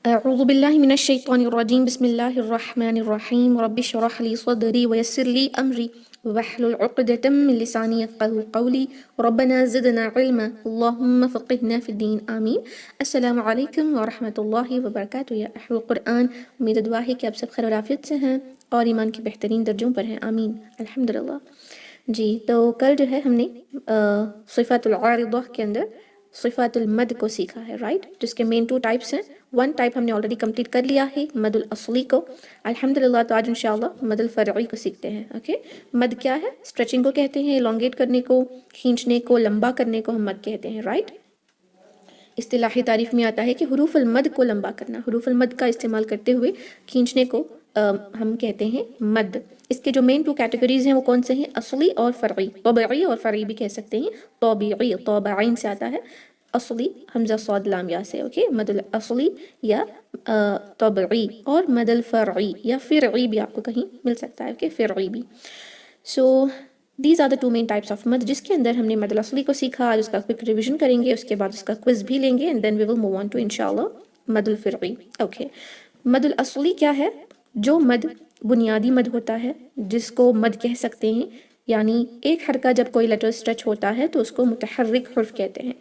أعوذ بالله من الشيطان الرجيم بسم الله الرحمن الرحيم رب اشرح لي صدري ويسر لي أمري واحلل عقدة من لساني يفقهوا قولي ربنا زدنا علما اللهم فقهنا في الدين آمین۔ السلام علیکم ورحمۃ اللہ وبرکاتہ یا اہل القرآن، امید دعا ہے کہ آپ سب خیر و عافیت سے ہیں اور ایمان کے بہترین درجوں پر ہیں، آمین الحمدللہ۔ جی تو کل جو ہے ہم نے صفات العارضہ کے اندر صفات المد کو سیکھا ہے، رائٹ، جس کے مین 2 ٹائپس ہیں۔ 1 ٹائپ ہم نے آلریڈی کمپلیٹ کر لیا ہے، مد الاصلی کو، الحمدللہ۔ تو آج انشاءاللہ مد الفرعی کو سیکھتے ہیں۔ اوکے، مد کیا ہے؟ اسٹریچنگ کو کہتے ہیں، elongate کرنے کو، کھینچنے کو، لمبا کرنے کو ہم مد کہتے ہیں، رائٹ۔ اصطلاحی تعریف میں آتا ہے کہ حروف المد کو لمبا کرنا، حروف المد کا استعمال کرتے ہوئے کھینچنے کو ہم کہتے ہیں مد۔ اس کے جو مین 2 کیٹیگریز ہیں وہ کون سے ہیں؟ اصلی اور فرعی، طبعی اور فرعی بھی کہہ سکتے ہیں۔ طبعی طبعین سے آتا ہے، اصلی حمزہ صاد لام یا سے، اوکے، مد الاصلی یا طبعی، اور مد الفرعی یا فرعی بھی آپ کو کہیں مل سکتا ہے، اوکے، فرعی بھی۔ So these are the 2 main types of مد، جس کے اندر ہم نے مد الاصلی کو سیکھا، آج اس کا کوئک ریویژن کریں گے، اس کے بعد اس کا کوئز بھی لیں گے، and then we will move on to انشاءاللہ مد الفرعی۔ اوکے، مد الاصلی کیا ہے؟ جو مد بنیادی مد ہوتا ہے، جس کو مد کہہ سکتے ہیں، یعنی ایک حرکہ جب کوئی لیٹر اسٹریچ ہوتا ہے تو اس کو متحرک حرف کہتے ہیں۔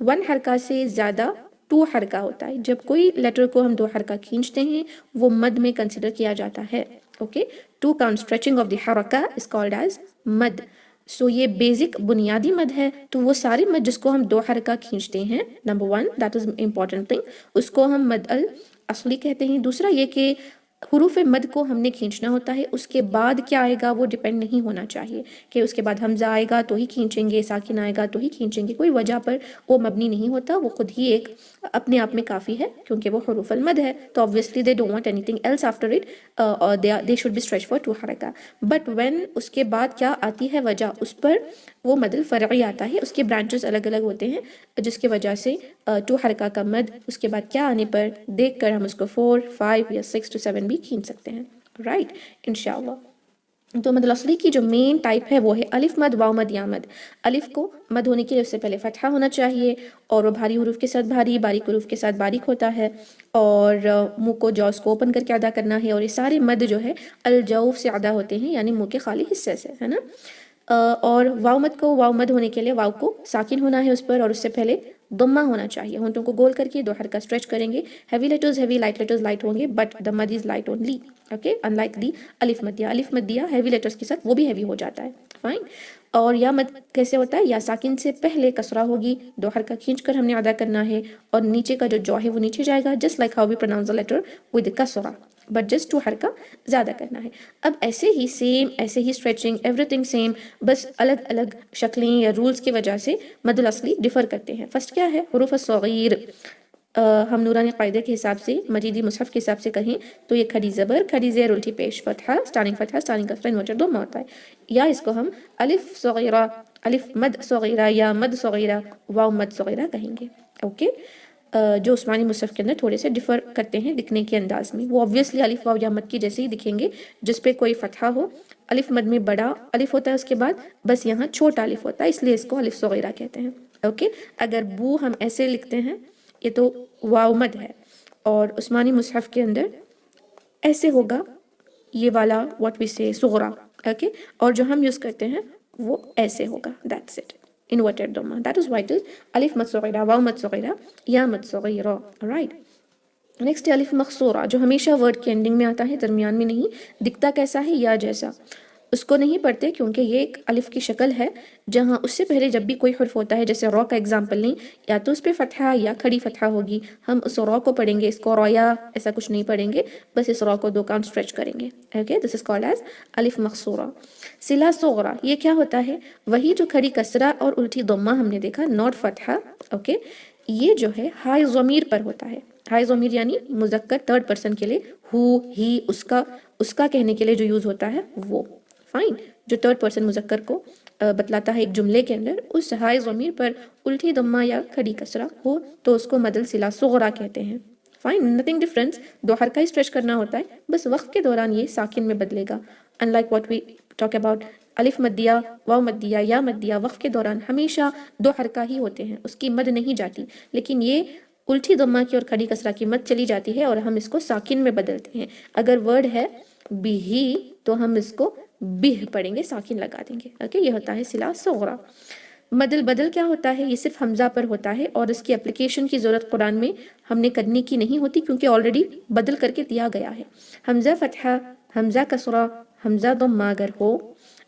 1 حرکہ سے زیادہ 2 حرکہ ہوتا ہے، جب کوئی لیٹر کو ہم 2 حرکہ کھینچتے ہیں وہ مد میں کنسیڈر کیا جاتا ہے، okay. 2 count stretching of the حرکہ is called as مد۔ سو یہ بیسک بنیادی مد ہے، تو وہ سارے مد جس کو ہم 2 حرکہ کھینچتے ہیں، number 1 that is important thing، اس کو ہم مد الاصلی کہتے ہیں۔ دوسرا یہ کہ حروف مد کو ہم نے کھینچنا ہوتا ہے، اس کے بعد کیا آئے گا وہ ڈیپینڈ نہیں ہونا چاہیے کہ اس کے بعد حمزہ آئے گا تو ہی کھینچیں گے، ساکن آئے گا تو ہی کھینچیں گے، کوئی وجہ پر وہ مبنی نہیں ہوتا، وہ خود ہی ایک اپنے آپ میں کافی ہے کیونکہ وہ حروف المد ہے، تو obviously they don't want anything else after it or they should be stretched for 2 حرکہ۔ بٹ when اس کے بعد کیا آتی ہے وجہ، اس پر وہ مد الفرعی آتا ہے، اس کے برانچز الگ الگ ہوتے ہیں، جس کی وجہ سے 2 حرکہ کا مد اس کے بعد کیا آنے پر دیکھ کر ہم اس کو 4 5 یا 6 to 7 بھی کھینچ سکتے ہیں، رائٹ، انشاءاللہ۔ تو مد الاصلی کی جو مین ٹائپ ہے وہ ہے الف مد، واو مد، یا مد۔ الف کو مد ہونے کے لیے اس سے پہلے فتحہ ہونا چاہیے، اور وہ بھاری حروف کے ساتھ بھاری، باریک حروف کے ساتھ باریک ہوتا ہے، اور منہ کو جوز کو اوپن کر کے ادا کرنا ہے، اور یہ سارے مد جو ہے الجوف سے ادا ہوتے ہیں، یعنی منہ کے خالی حصے سے، ہے نا۔ اور واو مد کو، واو مد ہونے کے لیے واو کو ساکن ہونا ہے اس پر، اور اس سے پہلے ضمہ ہونا چاہیے، ہونٹوں کو گول کر کے 2 حرکہ اسٹریچ کریں گے، heavy letters heavy, light letters light ہوں گے، but the mud is light only، okay, in like the الف مد۔ یا الف مد دیا ہیوی لیٹرز کے ساتھ وہ بھی ہیوی ہو جاتا ہے، فائن۔ اور یا مد کیسے ہوتا ہے؟ یا ساکن سے پہلے کسرہ ہوگی، 2 حرکہ کھینچ کر ہم نے ادا کرنا ہے، اور نیچے کا جو جو ہے وہ نیچے جائے گا، just like how we pronounce the letter with کسرہ، بٹ جسٹ 2 حرکہ زیادہ کرنا ہے۔ اب ایسے ہی سیم، ایسے ہی اسٹریچنگ، ایوری تھنگ سیم، بس الگ الگ شکلیں یا رولز کی وجہ سے مد الاصلی ڈیفر کرتے ہیں۔ فرسٹ کیا ہے؟ حروف الصغیر۔ ہم نورانی قاعدے کے حساب سے، مجیدی مصحف کے حساب سے کہیں تو یہ کھڑی زبر، کھڑی زیر، الٹی پیش، فتحہ، اسٹارٹنگ فتحہ، اسٹارٹنگ کسرہ، انورٹڈ ضمہ ہوتا ہے، یا اس کو ہم الف صغیرہ، الف مد صغیرہ، یا مد صغیرہ، واو مد صغیرہ کہیں گے، اوکے۔ جو عثمانی مصحف کے اندر تھوڑے سے ڈیفر کرتے ہیں دکھنے کے انداز میں، وہ obviously الف واو یا مد کی جیسے ہی دکھیں گے، جس پہ کوئی فتحہ ہو، الف مد میں بڑا الف ہوتا ہے اس کے بعد، بس یہاں چھوٹا الف ہوتا ہے، اس لیے اس کو الف صغیرہ کہتے ہیں، اوکے۔ اگر بو ہم ایسے لکھتے ہیں، یہ تو واو مد ہے، اور عثمانی مصحف کے اندر ایسے ہوگا، یہ والا what we say Sughra, okay, اور جو ہم یوز کرتے ہیں وہ ایسے ہوگا، that's it، inverted ضمہ، that is why it is الف مد صغیرہ، واو مد صغیرہ، یا مد صغیرہ، right۔ نیکسٹ ہے الف مقصورہ، جو ہمیشہ ورڈ کے اینڈنگ میں آتا ہے، درمیان میں نہیں، دکھتا کیسا ہے؟ یا جیسا۔ اس کو نہیں پڑھتے کیونکہ یہ ایک الف کی شکل ہے، جہاں اس سے پہلے جب بھی کوئی حرف ہوتا ہے، جیسے رو کا ایگزامپل لیں، یا تو اس پہ فتحہ یا کھڑی فتحہ ہوگی، ہم اس رو کو پڑھیں گے، اس کو رویا ایسا کچھ نہیں پڑھیں گے، بس اس رو کو 2 کاؤنٹ اسٹریچ کریں گے، okay, this is called as الف مقصورہ۔ صلہ صغرا، یہ کیا ہوتا ہے؟ وہی جو کھڑی کسرہ اور الٹی ضمہ ہم نے دیکھا، نوٹ فتحہ، اوکے، یہ جو ہے ہائے ضمیر پر ہوتا ہے، ہائے ضمیر یعنی مذکر 3rd پرسن کے لیے، ہو، ہی، اس کا کہنے کے لیے جو یوز ہوتا ہے وہ، فائن، جو 3rd پرسن مذکر کو بتلاتا ہے ایک جملے کے اندر، اس ہائے ضمیر پر الٹی ضمہ یا کھڑی کسرہ ہو تو اس کو مد الصلہ صغرا کہتے ہیں، فائن، نتھنگ ڈفرنس، 2 حرکہ ہی اسٹریچ کرنا ہوتا ہے، بس وقت کے دوران یہ ساکن میں بدلے گا، in like what we talk about الف مد دیا، واو مد دیا، یا مد دیا، وقت کے دوران ہمیشہ 2 حرکہ ہی ہوتے ہیں، اس کی مد نہیں جاتی، لیکن یہ الٹی ضمہ کی اور کھڑی کسرہ کی مد چلی جاتی ہے اور ہم اس کو ساکن میں بدلتے ہیں. اگر ورڈ ہے بھی تو ہم اس کو بہ پڑھیں گے، ساکن لگا دیں گے. اوکے، یہ ہوتا ہے صلہ صغریٰ. مد البدل کیا ہوتا ہے؟ یہ صرف حمزہ پر ہوتا ہے اور اس کی اپلیکیشن کی ضرورت قرآن میں ہم نے کرنے کی نہیں ہوتی کیونکہ آلریڈی بدل کر کے دیا گیا ہے. حمزہ فتحہ، حمزہ کسرہ، حمزہ ضمہ اگر ہو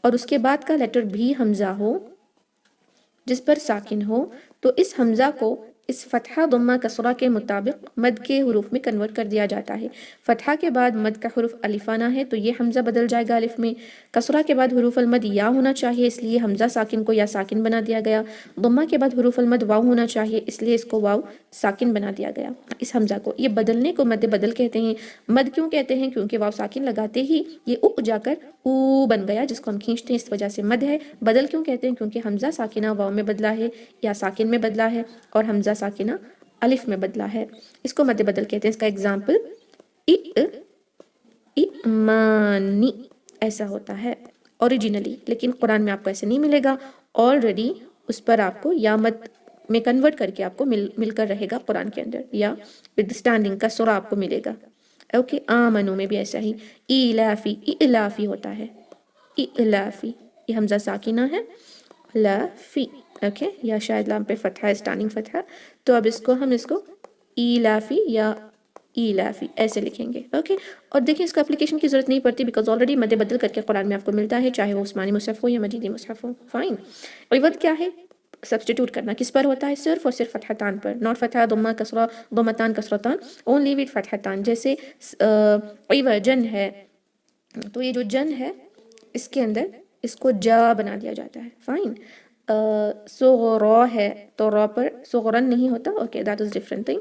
اور اس کے بعد کا لیٹر بھی حمزہ ہو جس پر ساکن ہو تو اس حمزہ کو اس فتحہ ضمہ کسرہ کے مطابق مد کے حروف میں کنورٹ کر دیا جاتا ہے. فتحہ کے بعد مد کا حروف الفانہ ہے تو یہ حمزہ بدل جائے گا الف میں. کسرہ کے بعد حروف المد یا ہونا چاہیے اس لیے حمزہ ساکن کو یا ساکن بنا دیا گیا. ضمہ کے بعد حروف المد واو ہونا چاہیے اس لیے اس کو واو ساکن بنا دیا گیا اس حمزہ کو. یہ بدلنے کو مد بدل کہتے ہیں. مد کیوں کہتے ہیں؟ کیونکہ واو ساکن لگاتے ہی یہ او جا کر او بن گیا جس کو ہم کھینچتے ہیں، اس وجہ سے مد ہے. بدل کیوں کہتے ہیں؟ کیونکہ حمزہ ساکنہ واو میں بدلا ہے یا ساکن میں بدلا ہے اور حمزہ ساکنہ الف میں بدلا ہے. اس کو مد بدل کہتے ہیں. اس کا اگزامپل ایمانی ایسا ہوتا ہے اوریجنلی، لیکن قرآن میں آپ کو ایسے نہیں ملے گا. آلریڈی اس پر آپ کو یا مد میں کنورٹ کر کے آپ کو مل کر رہے گا قرآن کے اندر، یا ود اسٹینڈنگ کا سورہ آپ کو ملے گا. اوکے، آمنو میں بھی ایسا ہی ایلافی ایلافی ہوتا ہے. ایلافی یہ حمزہ ساکنہ ہے، لافی. اوکے، یا شاید لام پہ فتحہ ہے، اسٹینڈنگ فتحہ، تو اب ہم اس کو ایلافی یا ایلافی ایسے لکھیں گے. اوکے، اور دیکھیں اس کو اپلیکیشن کی ضرورت نہیں پڑتی بیکاز آلریڈی مد بدل کر کے قرآن میں آپ کو ملتا ہے، چاہے وہ عثمانی مصحف ہو یا مجیدی مصحف ہو. فائن. عوض کیا ہے؟ سبسٹیٹیوٹ کرنا. کس پر ہوتا ہے؟ صرف اور صرف فتحتان پر. ناٹ فتحہ ضمہ کسرہ ضمتان کسرتان، اونلی وتھ فتحتان. جیسے عوجن ہے تو یہ جو جن ہے اس کے اندر اس کو جا بنا دیا جاتا ہے. فائن. صغرا ہے تو را پر صغرن نہیں ہوتا. Okay, that is different thing.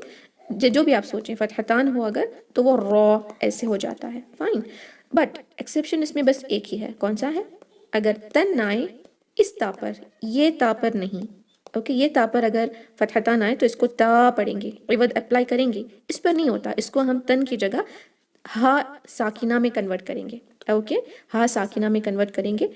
جو بھی آپ سوچیں فتحتان ہو اگر تو وہ را ایسے ہو جاتا ہے. فائن. بٹ ایکسیپشن اس میں بس ایک ہی ہے. کون سا ہے؟ اگر تن آئے اس تا پر، یہ تا پر نہیں. اوکے، یہ تا پر اگر فتحتان آئے تو اس کو تا پڑھیں گے، عوض اپلائی کریں گے. اس پر نہیں ہوتا، اس کو ہم تن کی جگہ ہا ساکنہ میں کنورٹ کریں گے. اوکے، ہا ساکنہ میں کنورٹ کریں گے.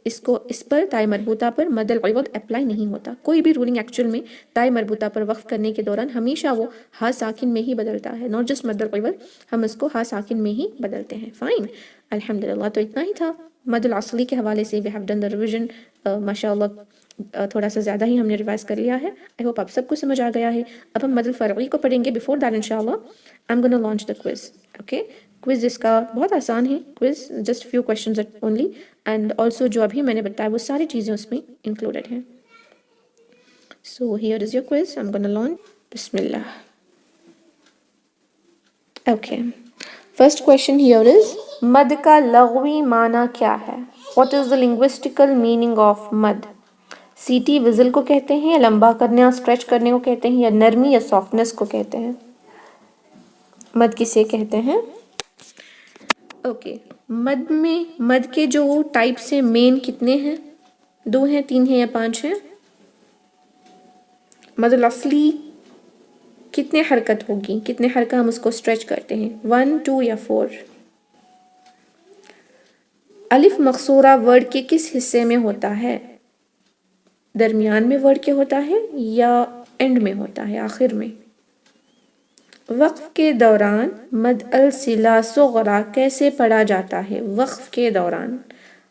اس پر تائے مربوطہ پر مد العوض اپلائی نہیں ہوتا. کوئی بھی رولنگ ایکچوئل میں تائے مربوطہ پر وقف کرنے کے دوران ہمیشہ وہ ہا ساکن میں ہی بدلتا ہے. ناٹ جسٹ مد العوض، ہم اس کو ہا ساکن میں ہی بدلتے ہیں. فائن. الحمدللہ. تو اتنا ہی تھا مد الاصلی کے حوالے سے. We have done the revision. ماشاء اللہ تھوڑا سا زیادہ ہی ہم نے ریوائز کر لیا ہے. آئی ہوپ آپ سب کو سمجھ آ گیا ہے. اب ہم مد الفرعی کو پڑھیں گے. بفور دیٹ انشاءاللہ I am gonna launch the quiz. Okay, quiz اس کا بہت آسان ہے. Quiz just few questions only, and also جو ابھی میں نے بتایا وہ ساری چیزیں اس میں انکلوڈیڈ ہیں. So here is your quiz. I am gonna launch. بسم اللہ. Okay, first question here is مد کا لغوی معنی کیا ہے؟ What is the linguistical meaning of مد؟ سیٹی وزل کو کہتے ہیں یا لمبا کرنے اور اسٹریچ کرنے کو کہتے ہیں یا نرمی یا سافٹنس کو کہتے ہیں؟ مد کسے کہتے ہیں؟ اوکے، مد کے جو ٹائپس ہیں مین کتنے ہیں؟ 2 ہیں، 3 ہیں یا 5 ہیں؟ مد الاصلی کتنے حرکت ہوگی؟ کتنے حرکہ ہم اس کو اسٹریچ کرتے ہیں؟ 1 2 یا 4؟ الف مقصورہ ورڈ کے کس حصے میں ہوتا ہے؟ درمیان میں ورڈ کے ہوتا ہے یا اینڈ میں ہوتا ہے، آخر میں؟ وقف کے دوران مد الصلہ صغریٰ کیسے پڑھا جاتا ہے؟ وقف کے دوران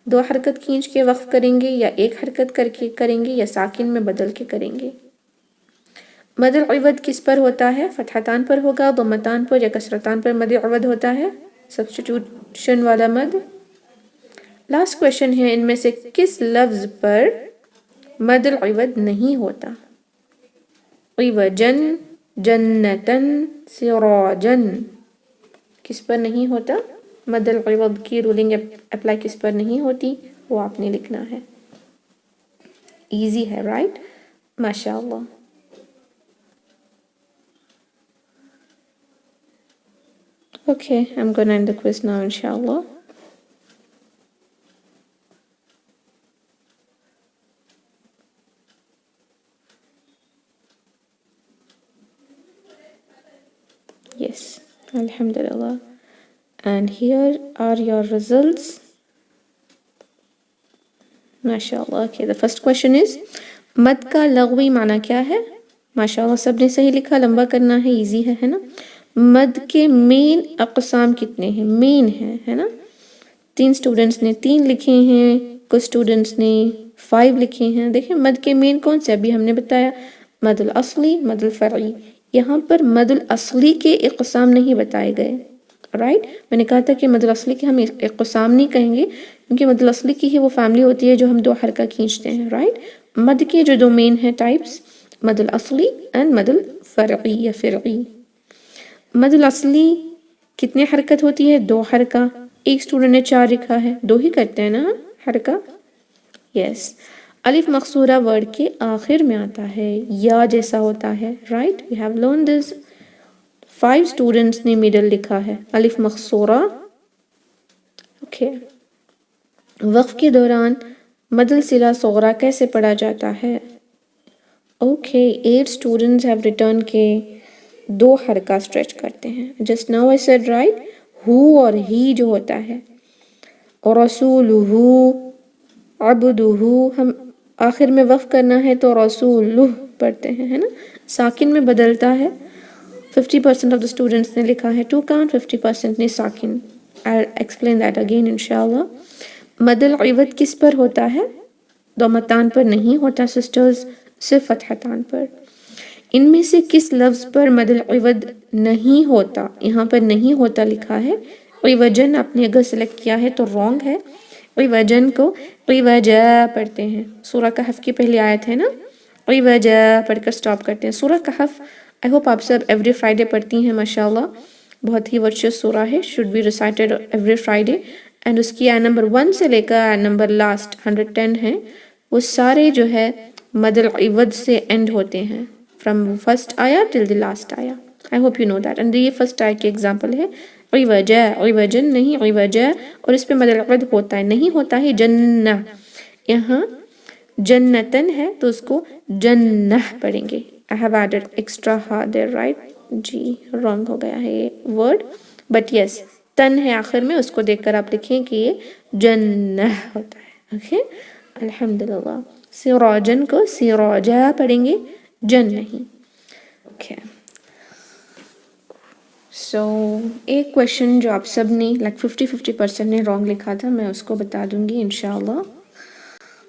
2 حرکت کھینچ کے وقف کریں گے یا 1 حرکت کر کے کریں گے یا ساکن میں بدل کے کریں گے؟ مد العوض کس پر ہوتا ہے؟ فتحتان پر ہوگا، ضمتان پر یا کسرتان پر مد العوض ہوتا ہے؟ سبسٹیٹیوشن والا مد. لاسٹ کویشچن ہے ان میں سے کس لفظ پر مد العوض نہیں ہوتا؟ عوجن، جنتن، سراجن. کس پر نہیں ہوتا؟ مد العوض کی رولنگ اپلائی کس پر نہیں ہوتی وہ آپ نے لکھنا ہے. ایزی ہے رائٹ؟ ماشاء اللہ. Okay, I'm gonna end the quiz now, inshallah. Yes, alhamdulillah. And here are your results. MashaAllah. Okay, the first question is مد کا لغوی معنی کیا ہے؟ ماشاءاللہ سب نے صحیح لکھا. لمبا کرنا ہے، ایزی ہے نا. مد کے مین اقسام کتنے ہیں؟ مین ہے نا. 3 اسٹوڈنٹس نے 3 لکھے ہیں، کچھ اسٹوڈنٹس نے 5 لکھے ہیں. دیکھیں مد کے مین کون سے؟ ابھی ہم نے بتایا مد الاصلی، مد الفرعی. یہاں پر مد الاصلی کے اقسام نہیں بتائے گئے. رائٹ، میں نے کہا تھا کہ مد الاصلی کے ہم اقسام نہیں کہیں گے کیونکہ مد الاصلی کی ہی وہ فیملی ہوتی ہے جو ہم 2 حرکہ کھینچتے ہیں. رائٹ، مد کے جو 2 مین ہیں ٹائپس، مد الاصلی اینڈ مد الفرعی یا فرعی. مد الاصلی کتنے حرکت ہوتی ہے؟ 2 حرکہ. ایک اسٹوڈنٹ نے 4 لکھا ہے، 2 ہی کرتے ہیں نا حرکہ. یس. الف مقصورہ ورڈ کے آخر میں آتا ہے، یا جیسا ہوتا ہے. Right, we have learn this. 5 students نے میڈل لکھا ہے، الف مقصورہ. اوکے. وقف کے دوران مد الصلہ صغریٰ کیسے پڑھا جاتا ہے؟ اوکے. 8 اسٹوڈنٹس ہیو ریٹرن کے 2 حرکہ اسٹریچ کرتے ہیں. Just now I said right, ہو اور ہی جو ہوتا ہے، اور رسولہ، عبدہ، ہم آخر میں وقف کرنا ہے تو رسولہ پڑھتے ہیں، ہے نا. ساکن میں بدلتا ہے. 50% آف دا اسٹوڈنٹس نے لکھا ہے ٹو کاؤنٹ، 50% نے ساکن. I'll explain that again انشاءاللہ. مد العوض کس پر ہوتا ہے؟ ضمتان پر نہیں ہوتا سسٹرز، صرف فتحتان پر. ان میں سے کس لفظ پر مد العوض نہیں ہوتا؟ یہاں پر نہیں ہوتا لکھا ہے. عوجن آپ نے اگر سلیکٹ کیا ہے تو رونگ ہے. عوجن کو عوجا پڑھتے ہیں. سورہ کہف کی پہلی آیت ہے نا، عوجا پڑھ کر سٹاپ کرتے ہیں. سورہ کہف آئی ہوپ آپ سب ایوری فرائیڈے پڑھتی ہیں ماشاءاللہ. بہت ہی ورچوس سورہ ہے، should be recited every Friday. And اس کی آیت نمبر 1 سے لے کر آیت نمبر لاسٹ 110 ہیں، وہ سارے جو ہے مد العوض سے اینڈ ہوتے ہیں. from first آیا till the last آیا. I hope you know that. and یہ فرسٹ آیا کی ایگزامپل ہے. عوجا، عوجن نہیں، عوجا. اور اس پہ مد العوض ہوتا ہے، نہیں ہوتا ہے جنہ. یہاں جنتن ہے تو اس کو جنہ پڑھیں گے. I have added extra ha there, right? جی رانگ ہو گیا ہے یہ ورڈ، بٹ یس تن ہے آخر میں، اس کو دیکھ کر آپ لکھیں کہ یہ جنہ ہوتا ہے. اوکے، الحمدللہ. سراجن کو سراجا پڑھیں گے، جن نہیں. اوکے. سو ایک کویشچن جو آپ سب نے لائک 50% نے رانگ لکھا تھا، میں اس کو بتا دوں گی انشاءاللہ.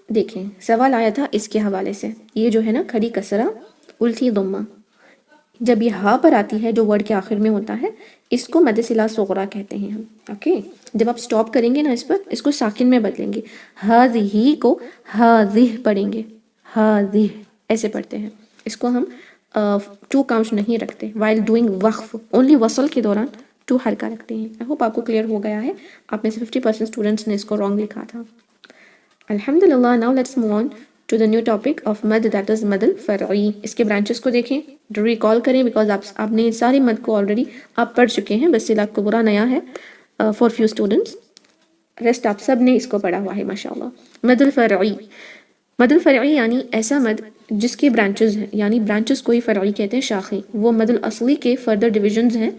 دیکھیں سوال آیا تھا اس کے حوالے سے. یہ جو ہے نا کھڑی کسرہ الٹی ضمہ، جب یہ ہا پر آتی ہے جو ورڈ کے آخر میں ہوتا ہے، اس کو مد صلہ صغریٰ کہتے ہیں ہم. اوکے، جب آپ سٹاپ کریں گے نا اس پر، اس کو ساکن میں بدلیں گے. ہذہ کو ہاذہ پڑھیں گے، ہاذہ ایسے پڑھتے ہیں. اس کو ہم 2 کاؤنٹس نہیں رکھتے. وائل ڈوئنگ وقف اونلی وصل کے دوران 2 حرکہ رکھتے ہیں. آئی ہوپ آپ کو کلیئر ہو گیا ہے. آپ میں سے 50% اسٹوڈنٹس نے اس کو رانگ لکھا تھا. الحمدللہ. Now let's move on to the new topic of مد، دیٹ از مد الفرعی. اس کے برانچز کو دیکھیں، ریکال کریں، بیکاز آپ نے ساری مد کو آلریڈی آپ پڑھ چکے ہیں، بس صلہ کبریٰ نیا ہے فار فیو اسٹوڈنٹس. ریسٹ آپ سب نے اس کو پڑھا ہوا ہے ماشاءاللہ. مد الفرعی، مد الفرعی یعنی ایسا مد جس کے برانچز ہیں، یعنی برانچز کو ہی فرعی کہتے ہیں، شاخیں. وہ مد الاصلی کے فردر ڈویژنز ہیں،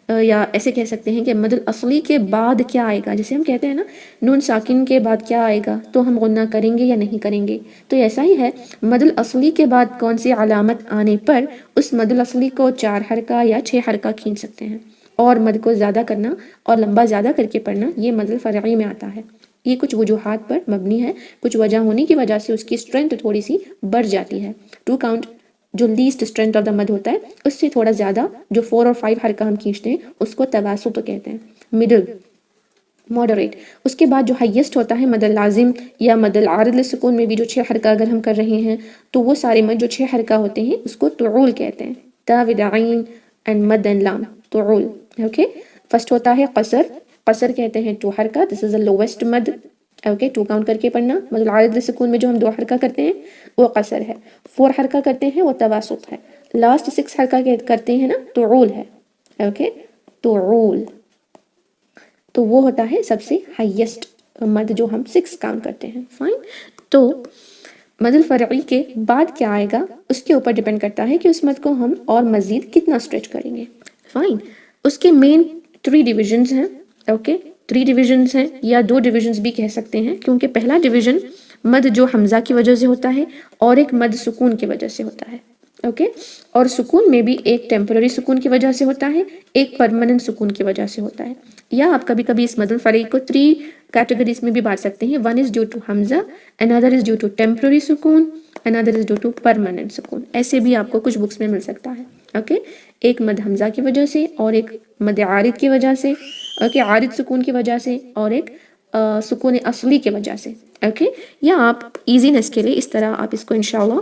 یا ایسے کہہ سکتے ہیں کہ مد الاصلی کے بعد کیا آئے گا. جیسے ہم کہتے ہیں نا نون ساکن کے بعد کیا آئے گا، تو ہم غنہ کریں گے یا نہیں کریں گے. تو ایسا ہی ہے، مد الاصلی کے بعد کون سی علامت آنے پر اس مد الاصلی کو 4 حرکہ یا 6 حرکہ کھینچ سکتے ہیں. اور مد کو زیادہ کرنا اور لمبا زیادہ کر کے پڑھنا یہ مد الفرعی میں آتا ہے. یہ کچھ وجوہات پر مبنی ہے، کچھ وجہ ہونے کی وجہ سے اس کی اسٹرینتھ تھوڑی سی بڑھ جاتی ہے. 2 کاؤنٹ جو لیسٹ اسٹرینتھ آف دا مد ہوتا ہے، اس سے تھوڑا زیادہ جو 4 اور 5 حرکہ ہم کھینچتے ہیں اس کو تواسط کہتے ہیں. Middle, moderate. اس کے بعد جو ہائیسٹ ہوتا ہے مد لازم یا مد العارض للسکون میں بھی جو 6 حرکہ اگر ہم کر رہے ہیں تو وہ سارے مد جو 6 حرکہ ہوتے ہیں اس کو طعول کہتے ہیں. تا ود عین اینڈ مد اینڈ لام، طعول. اوکے، فرسٹ ہوتا ہے قصر. قصر کہتے ہیں 2 حرکہ، دس از the lowest مد. اوکے، 2 کاؤنٹ کر کے پڑھنا. مد العارض للسکون میں جو ہم 2 حرکہ کرتے ہیں وہ قصر ہے. 4 حرکہ کرتے ہیں وہ تواسط ہے. لاسٹ 6 حرکہ کرتے ہیں نا طعول ہے. اوکے، طعول تو وہ ہوتا ہے سب سے ہائیسٹ مد جو ہم 6 کاؤنٹ کرتے ہیں. فائن. تو مد الفرعی کے بعد کیا آئے گا اس کے اوپر ڈیپینڈ کرتا ہے کہ اس مد کو ہم اور مزید کتنا اسٹریچ کریں گے. فائن. اس کے مین 3 ڈویژنز ہیں. اوکے، 3 ڈویژنز ہیں یا 2 ڈویژنز بھی کہہ سکتے ہیں، کیونکہ پہلا ڈویژن مد جو حمزہ کی وجہ سے ہوتا ہے اور ایک مد سکون کی وجہ سے ہوتا ہے. اوکے. اور سکون میں بھی ایک ٹیمپرری سکون کی وجہ سے ہوتا ہے, ایک پرماننٹ سکون کی وجہ سے ہوتا ہے. یا آپ کبھی کبھی اس مد الفرعی کو 3 کیٹیگریز میں بھی بانٹ سکتے ہیں. ون از ڈیو ٹو حمزہ, another is due to temporary سکون, another is due to permanent سکون. ایسے بھی آپ کو کچھ بکس میں مل سکتا ہے. اوکے, ایک مد حمزہ کی وجہ سے اور ایک مد عارض کی وجہ سے, اوکے, عارض سکون کی وجہ سے اور ایک سکون اصلی کی وجہ سے. اوکے, یا آپ ایزینس کے لیے اس طرح آپ اس کو انشاءاللہ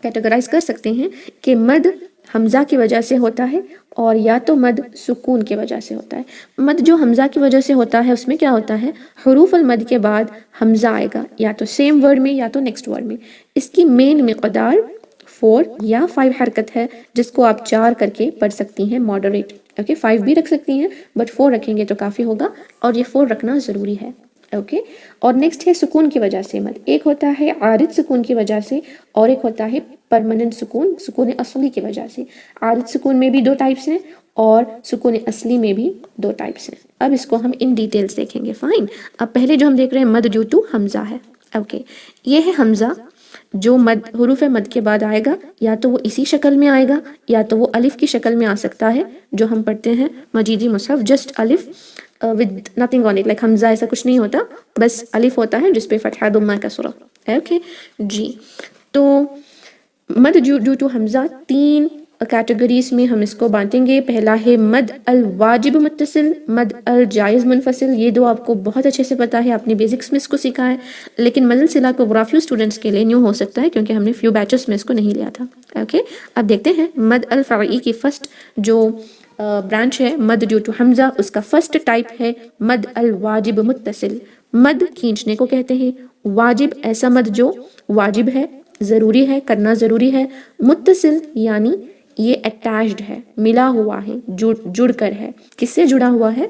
کیٹیگرائز کر سکتے ہیں کہ مد حمزہ کی وجہ سے ہوتا ہے اور یا تو مد سکون کی وجہ سے ہوتا ہے. مد جو حمزہ کی وجہ سے ہوتا ہے اس میں کیا ہوتا ہے, حروف المد کے بعد حمزہ آئے گا یا تو سیم ورڈ میں یا تو نیکسٹ ورڈ میں. اس کی مین مقدار 4 یا 5 حرکت ہے جس کو آپ 4 کر کے پڑھ سکتی ہیں ماڈریٹ. اوکے, 5 بھی رکھ سکتی ہیں بٹ 4 رکھیں گے تو کافی ہوگا اور یہ 4 رکھنا ضروری ہے. اوکے, اور نیکسٹ ہے سکون کی وجہ سے مد. ایک ہوتا ہے عارض سکون کی وجہ سے اور ایک ہوتا ہے پرماننٹ سکون, سکون اصلی کی وجہ سے. عارض سکون میں بھی 2 ٹائپس ہیں اور سکون اصلی میں بھی 2 ٹائپس ہیں. اب اس کو ہم ان ڈیٹیلز دیکھیں گے. فائن, اب پہلے جو ہم دیکھ رہے ہیں مد ڈیو ٹو حمزہ ہے. اوکے, یہ ہے حمزہ جو مد حروف مد کے بعد آئے گا, یا تو وہ اسی شکل میں آئے گا یا تو وہ الف کی شکل میں آ سکتا ہے جو ہم پڑھتے ہیں مجیدی مصحف, جسٹ الف with nothing on it, like حمزہ ایسا کچھ نہیں ہوتا, بس الف ہوتا ہے جس پہ فتحہ ضمہ کسرہ. اوکے جی, تو مد ڈیو ٹو حمزہ 3 کیٹیگریز میں ہم اس کو بانٹیں گے. پہلا ہے مد الواجب متصل, مد الجائز منفصل. یہ 2 آپ کو بہت اچھے سے پتا ہے, آپ نے بیسکس میں اس کو سیکھا ہے, لیکن مد الصلہ کو غرافیو اسٹوڈنٹس کے لیے نیو ہو سکتا ہے کیونکہ ہم نے فیو بیچز میں اس کو نہیں لیا تھا. اوکے, اب دیکھتے ہیں مد الفرعی کی فرسٹ جو برانچ ہے مد ڈیو ٹو حمزہ, اس کا فرسٹ ٹائپ ہے مد الواجب متصل. مد کھینچنے کو کہتے ہیں. واجب ایسا مد جو واجب ہے, ضروری ہے, کرنا ضروری ہے. متصل یعنی یہ اٹیچڈ ہے, ملا ہوا ہے, جڑ کر ہے. کس سے جڑا ہوا ہے؟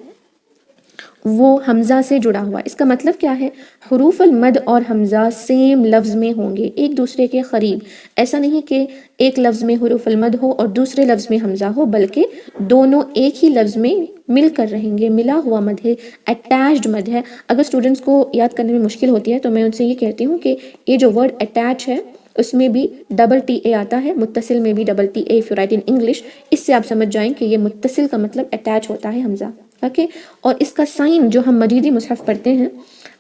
وہ حمزہ سے جڑا ہوا. اس کا مطلب کیا ہے؟ حروف المد اور حمزہ سیم لفظ میں ہوں گے, ایک دوسرے کے قریب. ایسا نہیں کہ ایک لفظ میں حروف المد ہو اور دوسرے لفظ میں حمزہ ہو, بلکہ دونوں ایک ہی لفظ میں مل کر رہیں گے. ملا ہوا مد ہے, اٹیچڈ مد ہے. اگر اسٹوڈنٹس کو یاد کرنے میں مشکل ہوتی ہے تو میں ان سے یہ کہتی ہوں کہ یہ جو ورڈ اٹیچ ہے اس میں بھی ڈبل ٹی اے آتا ہے, متصل میں بھی double T A if you write in English. اس سے آپ سمجھ جائیں کہ یہ متصل کا مطلب اٹیچ ہوتا ہے حمزہ. اوکے, اور اس کا سائن جو ہم مجیدی مصحف پڑھتے ہیں,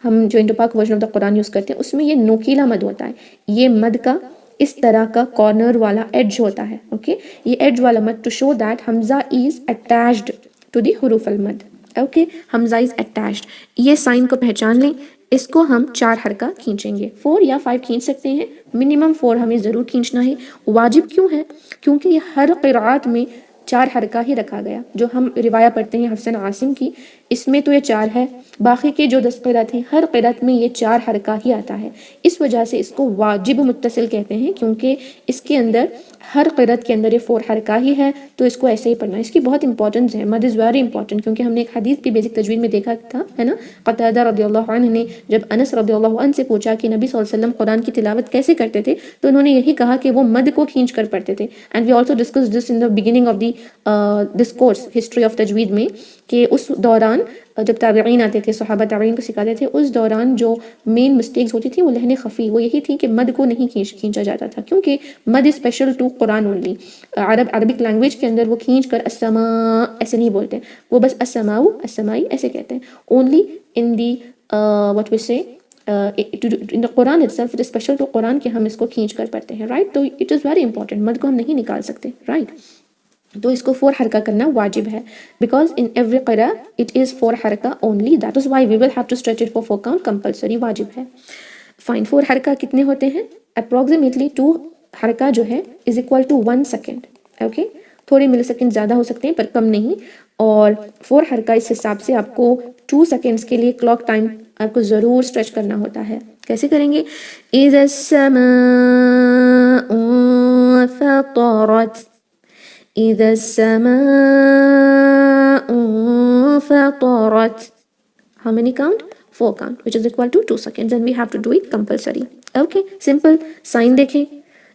ہم جو انڈو پاک version of the Quran use کرتے ہیں, اس میں یہ نوکیلا مد ہوتا ہے. یہ مد کا اس طرح کا کارنر والا ایڈج ہوتا ہے. اوکے, یہ ایڈج والا مد ٹو شو دیٹ حمزہ از اٹیچڈ ٹو دی حروف المد. اوکے, حمزہ از اٹیچڈ. یہ سائن کو پہچان لیں. اس کو ہم 4 حرکہ کھینچیں گے, 4 یا 5 کھینچ سکتے ہیں, منیمم 4 ہمیں ضرور کھینچنا ہے. واجب کیوں ہے؟ کیونکہ یہ ہر قرآت میں 4 حرکہ ہی رکھا گیا. جو ہم روایہ پڑھتے ہیں حفص عاصم کی, اس میں تو یہ 4 ہے, باقی کے جو 10 قرأت ہیں ہر قرأت میں یہ 4 حرکہ ہی آتا ہے. اس وجہ سے اس کو واجب متصل کہتے ہیں, کیونکہ اس کے اندر ہر قرأت کے اندر یہ 4 حرکہ ہی ہے, تو اس کو ایسے ہی پڑھنا ہے. اس کی بہت امپورٹنس ہے, مد از ویری امپورٹنٹ, کیونکہ ہم نے ایک حدیث بھی بیسک تجوید میں دیکھا تھا, ہے نا. قتادہ رضی اللہ عنہ نے جب انس رضی اللہ عنہ سے پوچھا کہ نبی صلی اللہ علیہ وسلم قرآن کی تلاوت کیسے کرتے تھے, تو انہوں نے یہی کہا کہ وہ مد کو کھینچ کر پڑھتے تھے. And we also discuss this in the beginning of the this course history of تجوید میں, کہ اس دوران جب تابعین آتے تھے, صحابہ تابعین کو سکھاتے تھے, اس دوران جو مین مسٹیکس ہوتی تھی وہ لہن خفی, وہ یہی تھی کہ مد کو نہیں کھینچا جاتا تھا, کیونکہ مد اسپیشل ٹو قرآن اونلی. عربک لینگویج کے اندر وہ کھینچ کر السماء ایسے نہیں بولتے, وہ بس السماء السمائی ایسے کہتے ہیں. Only in the what we say in the Quran itself, it is special to قرآن کہ ہم اس کو کھینچ کر پڑھتے ہیں, رائٹ. تو it is very important, مد کو ہم نہیں نکال سکتے, رائٹ. تو اس کو 4 حرکہ کرنا واجب ہے, because in every قرأ it is 4 حرکہ only, that is why we will have to stretch it for 4 count, compulsory واجب ہے. fine, 4 حرکہ کتنے ہوتے ہیں؟ approximately 2 حرکہ جو ہے is equal to 1 second. Okay, تھوڑے ملی سیکنڈ زیادہ ہو سکتے ہیں پر کم نہیں. اور 4 حرکہ اس حساب سے آپ کو 2 سیکنڈز کے لیے کلاک ٹائم آپ کو ضرور اسٹریچ کرنا ہوتا ہے. کیسے کریں گے؟ اذا السماء فطرت, اذا السماء فطرت. How many count? 4 count, which is equal to 2 seconds, and we have to do it compulsory. Okay, simple. Sign دیکھیں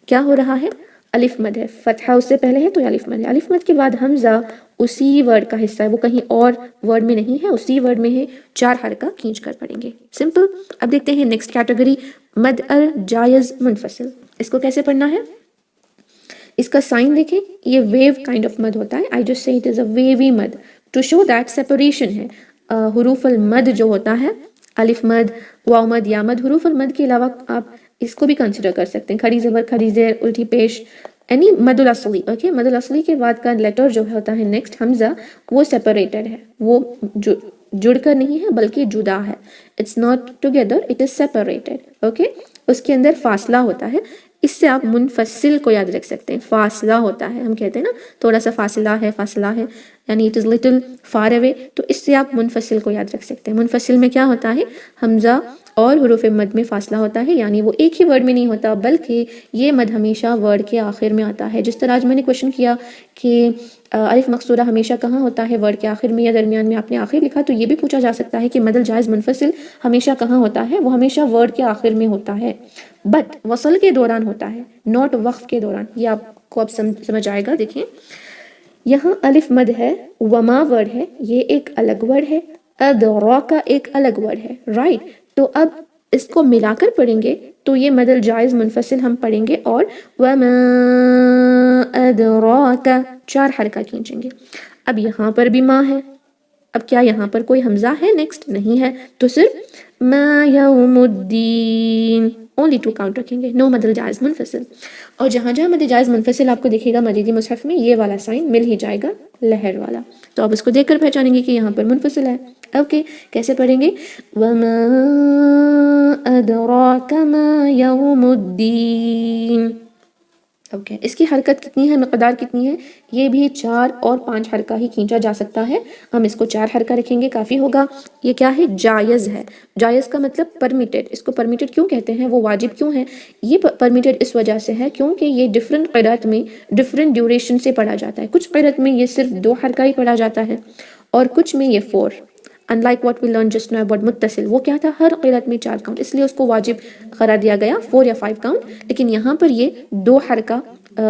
کیا ہو رہا ہے. الف مد ہے, فتحہ اس سے پہلے ہے تو یہ الف مد ہے. الف مد کے بعد حمزہ اسی ورڈ کا حصہ ہے, وہ کہیں اور ورڈ میں نہیں ہے, اسی ورڈ میں ہے. 4 حرکہ کھینچ کر پڑھیں گے, سمپل. اب دیکھتے ہیں نیکسٹ کیٹیگری, مد الجائز منفصل. اس کو کیسے پڑھنا ہے؟ اس کا سائن دیکھیں، یہ ویو کائنڈ آف مد ہوتا ہے. I just say it is اے ویوی مد ٹو شو دیٹ سیپریشن ہے. حروف المد جو ہوتا ہے، الف مد، واو مد، یا مد، حروف المد کے علاوہ آپ اس کو بھی کنسیڈر کر سکتے ہیں، کھڑی زبر، کھڑی زیر، الٹی پیش، یعنی مد الاصلی. اوکے، مد الاصلی کے بعد کا لیٹر جو ہوتا ہے نیکسٹ حمزہ، وہ سیپریٹڈ ہے، وہ جڑ کر نہیں ہے بلکہ جدا ہے. It's not together, it is separated. Okay, اس کے اندر فاصلہ ہوتا ہے. اس سے آپ منفصل کو یاد رکھ سکتے ہیں. فاصلہ ہوتا ہے، ہم کہتے ہیں نا تھوڑا سا فاصلہ ہے یعنی it is little far away, تو اس سے آپ منفصل کو یاد رکھ سکتے ہیں. منفصل میں کیا ہوتا ہے؟ حمزہ اور حروف مد میں فاصلہ ہوتا ہے، یعنی وہ ایک ہی ورڈ میں نہیں ہوتا بلکہ یہ مد ہمیشہ ورڈ کے آخر میں آتا ہے. جس طرح آج میں نے کوشچن کیا کہ الف مقصورہ ہمیشہ کہاں ہوتا ہے؟ ورڈ کے آخر میں یا درمیان میں. آپ نے آخر لکھا تو یہ بھی پوچھا جا سکتا ہے کہ مد الجائز منفصل ہمیشہ کہاں ہوتا ہے؟ وہ ہمیشہ ورڈ کے آخر میں ہوتا ہے، بٹ وصل کے دوران ہوتا ہے، نوٹ وقف کے دوران. یہ آپ کو اب سمجھ آئے گا. دیکھیں یہاں الف مد ہے، وما ورڈ ہے، یہ ایک الگ ورڈ ہے، ادراکا ایک الگ ورڈ ہے، رائٹ. تو اب اس کو ملا کر پڑھیں گے تو یہ مد الجائز منفصل ہم پڑھیں گے، اور وما ادراکا 4 حرکہ کھینچیں گے. اب یہاں پر بھی ماں ہے، اب کیا یہاں پر کوئی حمزہ ہے نیکسٹ؟ نہیں ہے، تو صرف ما یوم الدین، اونلی 2 کاؤنٹ رکھیں گے، نو مد الجائز منفصل. اور جہاں جہاں مد جائز منفصل آپ کو دیکھے گا مدیدی مصحف میں، یہ والا سائن مل ہی جائے گا، لہر والا. تو آپ اس کو دیکھ کر پہچانیں گے کہ یہاں پر منفصل ہے. اوکے، کیسے پڑھیں گے؟ وما ادراک ما یوم الدین. اوکے، اس کی حرکت کتنی ہے، مقدار کتنی ہے؟ یہ بھی 4 اور 5 حرکہ ہی کھینچا جا سکتا ہے. ہم اس کو 4 حرکہ رکھیں گے، کافی ہوگا. یہ کیا ہے؟ جائز ہے. جائز کا مطلب پرمیٹڈ. اس کو پرمیٹڈ کیوں کہتے ہیں؟ وہ واجب کیوں ہے؟ یہ پرمیٹڈ اس وجہ سے ہے کیونکہ یہ ڈفرینٹ قرأت میں ڈفرینٹ ڈیوریشن سے پڑھا جاتا ہے. کچھ قرأت میں یہ صرف 2 حرکہ ہی پڑھا جاتا ہے اور کچھ میں یہ 4. unlike what we learned just now about متصل، وہ کیا تھا؟ ہر قرأت میں 4 کاؤنٹ، اس لیے اس کو واجب قرار دیا گیا 4 یا 5 کاؤنٹ. لیکن یہاں پر یہ 2 حرکہ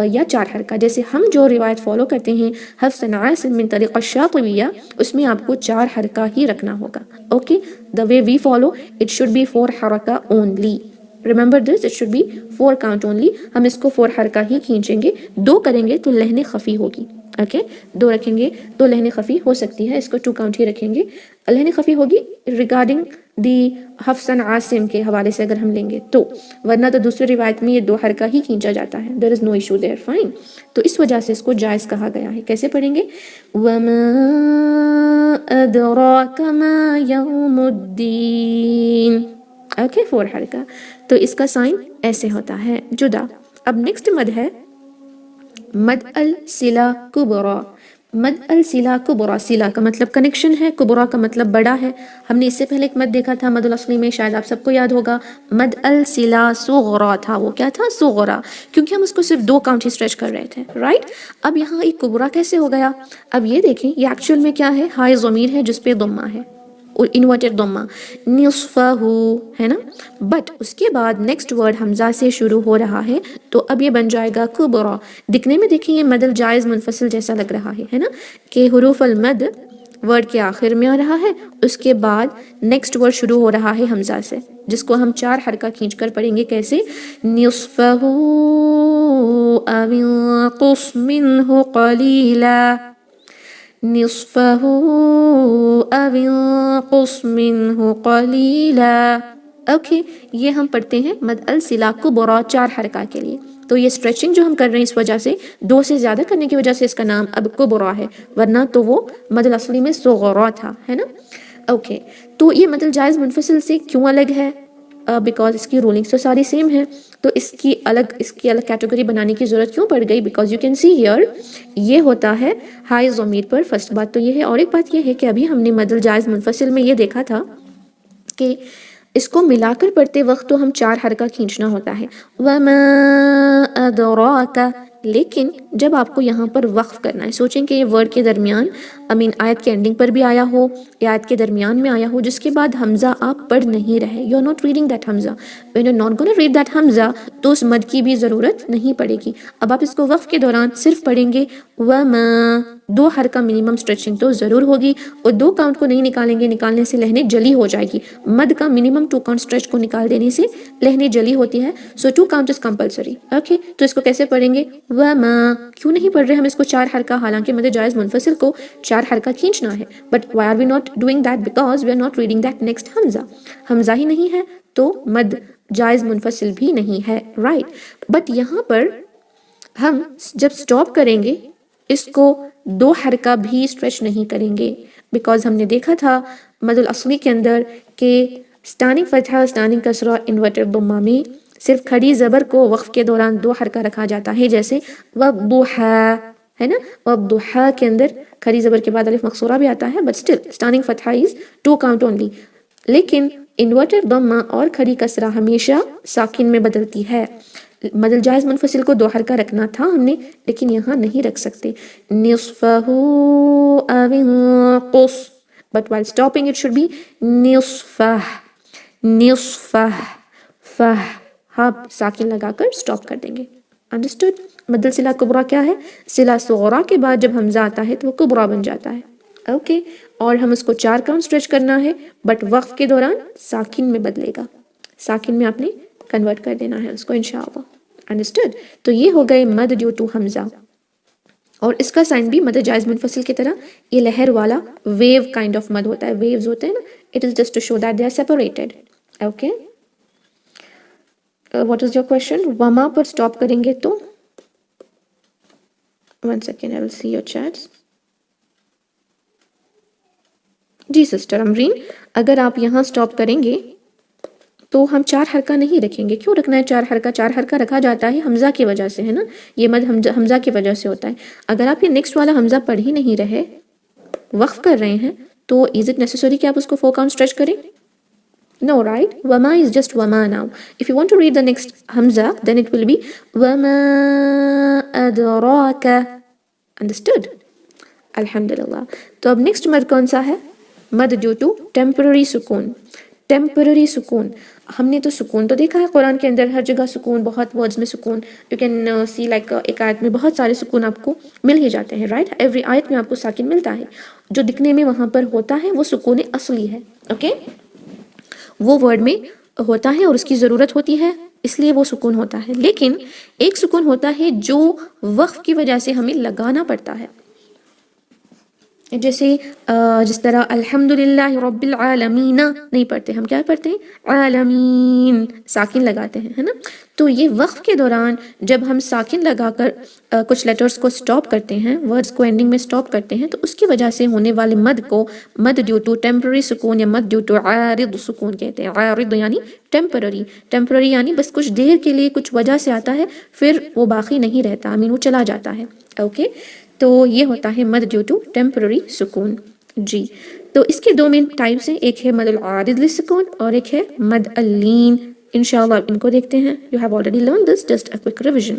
یا 4 حرکہ. جیسے ہم جو روایت فالو کرتے ہیں حفص عاصم من طریق الشاطبیہ، اس میں آپ کو 4 حرکہ ہی رکھنا ہوگا. Okay, the way we follow it should be 4 حرکہ only. remember this, it should be 4 count only. ہم اس کو 4 حرکہ ہی کھینچیں گے. 2 کریں گے تو لہن خفی ہوگی. اوکے، 2 رکھیں گے تو لہن خفی ہو سکتی ہے، اس کو 2 کاؤنٹ ہی رکھیں گے. لہن خفی ہوگی ریگارڈنگ دی حفص عاصم کے حوالے سے اگر ہم لیں گے تو، ورنہ تو دوسری روایت میں یہ 2 حرکہ ہی کھینچا جاتا ہے. there is no issue there, fine. تو اس وجہ سے اس کو جائز کہا گیا ہے. کیسے پڑھیں گے؟ وَمَا أَدْرَاكَ مَا يَوْمُ الدِّينِ. اوکے، 4 حرکہ. تو اس کا سائن ایسے ہوتا ہے، جدا. اب نیکسٹ مد ہے مد الصلہ کبریٰ. مد الصلہ کبریٰ، صلہ کا مطلب کنیکشن ہے، کبریٰ کا مطلب بڑا ہے. ہم نے اس سے پہلے ایک مد دیکھا تھا مد الاصلی میں، شاید آپ سب کو یاد ہوگا. مد الصلہ صغریٰ تھا، وہ کیا تھا؟ صغریٰ، کیونکہ ہم اس کو صرف 2 کاؤنٹ ہی اسٹریچ کر رہے تھے، رائٹ. اب یہاں ایک کبریٰ کیسے ہو گیا؟ اب یہ دیکھیں، یہ ایکچوئل میں کیا ہے؟ ہائے ضمیر ہے جس پہ ضمہ ہے، انورٹڈ ضمہ، نصفہ ہے نا. بٹ اس کے بعد نیکسٹ ورڈ حمزہ سے شروع ہو رہا ہے تو اب یہ بن جائے گا کبریٰ. دکھنے میں دیکھیں یہ مد الجائز منفصل جیسا لگ رہا ہے نا، کہ حروف المد ورڈ کے آخر میں آ رہا ہے، اس کے بعد نیکسٹ ورڈ شروع ہو رہا ہے حمزہ سے، جس کو ہم 4 حرکہ کھینچ کر پڑھیں گے. کیسے؟ نصفہ او انقص منہ قلیلا، نصفہ او انقص منہ قلیلا. اوکے، یہ ہم پڑھتے ہیں مد الصلہ کبریٰ 4 حرکہ کے لیے. تو یہ اسٹریچنگ جو ہم کر رہے ہیں اس وجہ سے 2 سے زیادہ کرنے کی وجہ سے اس کا نام اب کبریٰ ہے، ورنہ تو وہ مد الاصلی میں صغریٰ تھا، ہے نا. اوکے، تو یہ مد الجائز منفصل سے کیوں الگ ہے؟ بیکاز اس کی رولنگس تو ساری سیم ہے، تو اس کی الگ کیٹیگری بنانے کی ضرورت کیوں پڑ گئی؟ Because you can see here یہ ہوتا ہے ہائے ضمیر پر. فرسٹ بات تو یہ ہے، اور ایک بات یہ ہے کہ ابھی ہم نے مد الجائز منفصل میں یہ دیکھا تھا کہ اس کو ملا کر پڑھتے وقت تو ہم 4 حرکہ کھینچنا ہوتا ہے، وَمَا أَدْرَاكَ. لیکن جب آپ کو یہاں پر وقف کرنا ہے، سوچیں کہ یہ ورڈ کے درمیان آیت کے اینڈنگ پر بھی آیا ہو یا آیت کے درمیان میں آیا ہو جس کے بعد حمزہ آپ پڑھ نہیں رہے، you are not reading that حمزہ، when you are not gonna read that حمزہ تو اس مد کی بھی ضرورت نہیں پڑے گی. اب آپ اس کو وقف کے دوران صرف پڑھیں گے وما، 2 حرکہ منیمم اسٹریچنگ تو ضرور ہوگی، اور 2 کاؤنٹ کو نہیں نکالیں گے، نکالنے سے لہنیں جلی ہو جائے گی. مد کا منیمم 2 کاؤنٹ اسٹریچ کو نکال دینے سے لہنیں جلی ہوتی ہے، سو 2 کاؤنٹ از کمپلسری. اوکے، تو اس کو کیسے پڑھیں گے؟ وما. کیوں نہیں پڑھ رہے ہم اس کو 4 حرکہ؟ حالانکہ مد جائز منفصل کو 4 حرکہ کھینچنا ہے، but why are we not doing that? Because we are not reading that next حمزہ. حمزہ ہی نہیں ہے تو مد جائز منفصل بھی نہیں ہے، رائٹ. بٹ یہاں پر ہم جب سٹاپ کریں گے اس کو 2 حرکہ بھی اسٹریچ نہیں کریں گے، بیکاز ہم نے دیکھا تھا مد الاصلی کے اندر کہ اسٹینڈنگ فتحہ، اسٹینڈنگ کسرہ، انورٹڈ ضمہ میں صرف کھڑی زبر کو وقف کے دوران 2 حرکہ رکھا جاتا ہے، جیسے والضحیٰ ہے نا، والضحیٰ کے اندر کھڑی زبر کے بعد الف مقصورہ بھی آتا ہے، بٹ اسٹل اسٹینڈنگ فتحہ از 2 کاؤنٹ اونلی. لیکن انورٹڈ ضمہ اور کھڑی کسرہ ہمیشہ ساکن میں بدلتی ہے. مد الجائز منفصل کو 2 حرکہ رکھنا تھا ہم نے، لیکن یہاں نہیں رکھ سکتے. نصفہ او انقص، but while stopping it should be نصفہ، نصفہ، فہ، ہاں ساکن لگا کر سٹاپ کر دیں گے. انڈرسٹوڈ؟ مد الصلہ کبریٰ کیا ہے؟ صلہ صغریٰ کے بعد جب حمزہ آتا ہے تو وہ کبریٰ بن جاتا ہے. اوکے، اور ہم اس کو 4 کاؤنٹ اسٹریچ کرنا ہے، بٹ وقف کے دوران ساکن میں بدلے گا، ساکن میں آپ نے کنورٹ کر دینا ہے اس کو انشاءاللہ. انڈرسٹوڈ؟ تو یہ ہو گئے مد ڈیو ٹو حمزہ، اور اس کا سائن بھی مد جائز منفصل کی طرح یہ لہر والا ویو کائنڈ آف مد ہوتا ہے. ویوز ہوتے ہیں نا، it is just to show that they are separated. Okay, what is your question? وما پر اسٹاپ کریں گے تو 1 second I will see your chats. جی سسٹر امرین، اگر آپ یہاں اسٹاپ کریں گے تو ہم 4 حرکہ نہیں رکھیں گے. کیوں رکھنا ہے 4 حرکہ؟ 4 حرکہ رکھا جاتا ہے حمزہ کی وجہ سے، ہے نا، یہ مد حمزہ کی وجہ سے ہوتا ہے. اگر آپ یہ نیکسٹ والا حمزہ پڑھ ہی نہیں رہے، وقف کر رہے ہیں، تو از اٹ نیسسری کہ آپ اس کو 4 کاؤنٹ اسٹریچ کریں؟ No, right? وما is just وما now. If you want to read the next hamza, then it will be وما أدراك. Understood? الحمدللہ. تو اب نیکسٹ مد کون سا ہے؟ مد ڈیو ٹو ٹیمپرری سکون. ٹیمپرری سکون، ہم نے تو سکون تو دیکھا ہے قرآن کے اندر، ہر جگہ سکون، بہت ورڈز میں سکون. یو کین سی لائک ایک آیت میں بہت سارے سکون آپ کو مل ہی جاتے ہیں، رائٹ؟ ایوری آیت میں آپ کو ساکن ملتا ہے. جو دکھنے میں وہاں پر ہوتا ہے وہ سکون اصلی ہے. اوکے، وہ ورڈ میں ہوتا ہے اور اس کی ضرورت ہوتی ہے، اس لیے وہ سکون ہوتا ہے. لیکن ایک سکون ہوتا ہے جو وقف کی وجہ سے ہمیں لگانا پڑتا ہے، جیسے جس طرح الحمدللہ رب العالمین نہیں پڑھتے، ہم کیا پڑھتے ہیں؟ عالمین، ساکن لگاتے ہیں، ہے نا. تو یہ وقف کے دوران جب ہم ساکن لگا کر کچھ لیٹرز کو سٹاپ کرتے ہیں، ورڈز کو اینڈنگ میں سٹاپ کرتے ہیں، تو اس کی وجہ سے ہونے والے مد کو مد ڈیو ٹو ٹیمپرری سکون یا مد ڈیو ٹو عارض سکون کہتے ہیں. عارض یعنی ٹیمپرری، ٹیمپرری یعنی بس کچھ دیر کے لیے کچھ وجہ سے آتا ہے، پھر وہ باقی نہیں رہتا، وہ چلا جاتا ہے. اوکے، تو یہ ہوتا ہے مد ڈیو ٹو ٹیمپرری سکون. جی، تو اس کے 2 مین ٹائپس ہیں، ایک ہے مد العارض للسکون اور ایک ہے مد اللین. انشاءاللہ ان کو دیکھتے ہیں. You have already learn this, just a quick revision.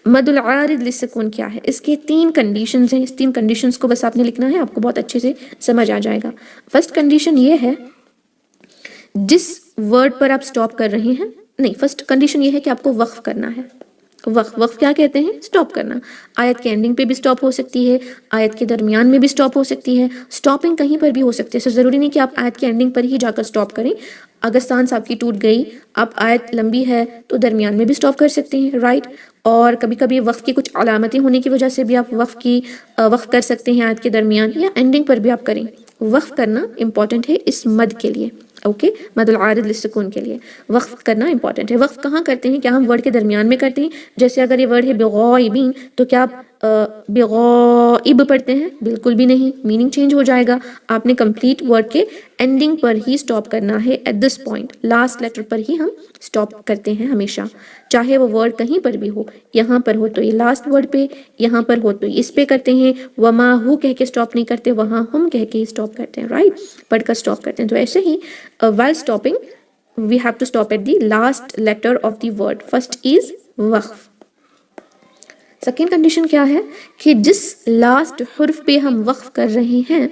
مد العارض للسکون کیا ہے؟ اس کے 3 کنڈیشنز ہیں. اس 3 کنڈیشنز کو بس آپ نے لکھنا ہے، آپ کو بہت اچھے سے سمجھ آ جائے گا. فرسٹ کنڈیشن یہ ہے، جس ورڈ پر آپ سٹاپ کر رہے ہیں، نہیں، فرسٹ کنڈیشن یہ ہے کہ آپ کو وقف کرنا ہے. وقف کیا کہتے ہیں؟ سٹاپ کرنا. آیت کے اینڈنگ پہ بھی سٹاپ ہو سکتی ہے، آیت کے درمیان میں بھی سٹاپ ہو سکتی ہے، سٹاپنگ کہیں پر بھی ہو سکتی ہے. سو ضروری نہیں کہ آپ آیت کے اینڈنگ پر ہی جا کر سٹاپ کریں. اگر سانس آپ کی ٹوٹ گئی، آپ آیت لمبی ہے تو درمیان میں بھی سٹاپ کر سکتے ہیں، رائٹ. اور کبھی کبھی وقف کی کچھ علامتیں ہونے کی وجہ سے بھی آپ وقف کر سکتے ہیں آیت کے درمیان یا اینڈنگ پر بھی آپ کریں. وقف کرنا امپورٹنٹ ہے اس مد کے لیے. اوکے، مد العارض للسکون کے لیے وقف کرنا امپورٹنٹ ہے. وقف کہاں کرتے ہیں؟ کیا ہم ورڈ کے درمیان میں کرتے ہیں؟ جیسے اگر یہ ورڈ ہے بغائبین تو کیا آپ بغائب پڑھتے ہیں؟ بالکل بھی نہیں، میننگ چینج ہو جائے گا. آپ نے کمپلیٹ ورڈ کے اینڈنگ پر ہی سٹاپ کرنا ہے. At this point last letter پر ہی ہم سٹاپ کرتے ہیں ہمیشہ، چاہے وہ ورڈ کہیں پر بھی ہو. یہاں پر ہو تو یہ لاسٹ ورڈ پہ، یہاں پر ہو تو اس پہ کرتے ہیں. وما ہو کہہ کے سٹاپ نہیں کرتے، وہاں ہم کہہ کے ہی سٹاپ کرتے ہیں، رائٹ، پڑھ کر سٹاپ کرتے ہیں. تو ایسے ہی while stopping we have to stop at the last letter of the word. First is وقف. سیکنڈ کنڈیشن کیا ہے کہ جس لاسٹ حرف پہ ہم وقف کر رہے ہیں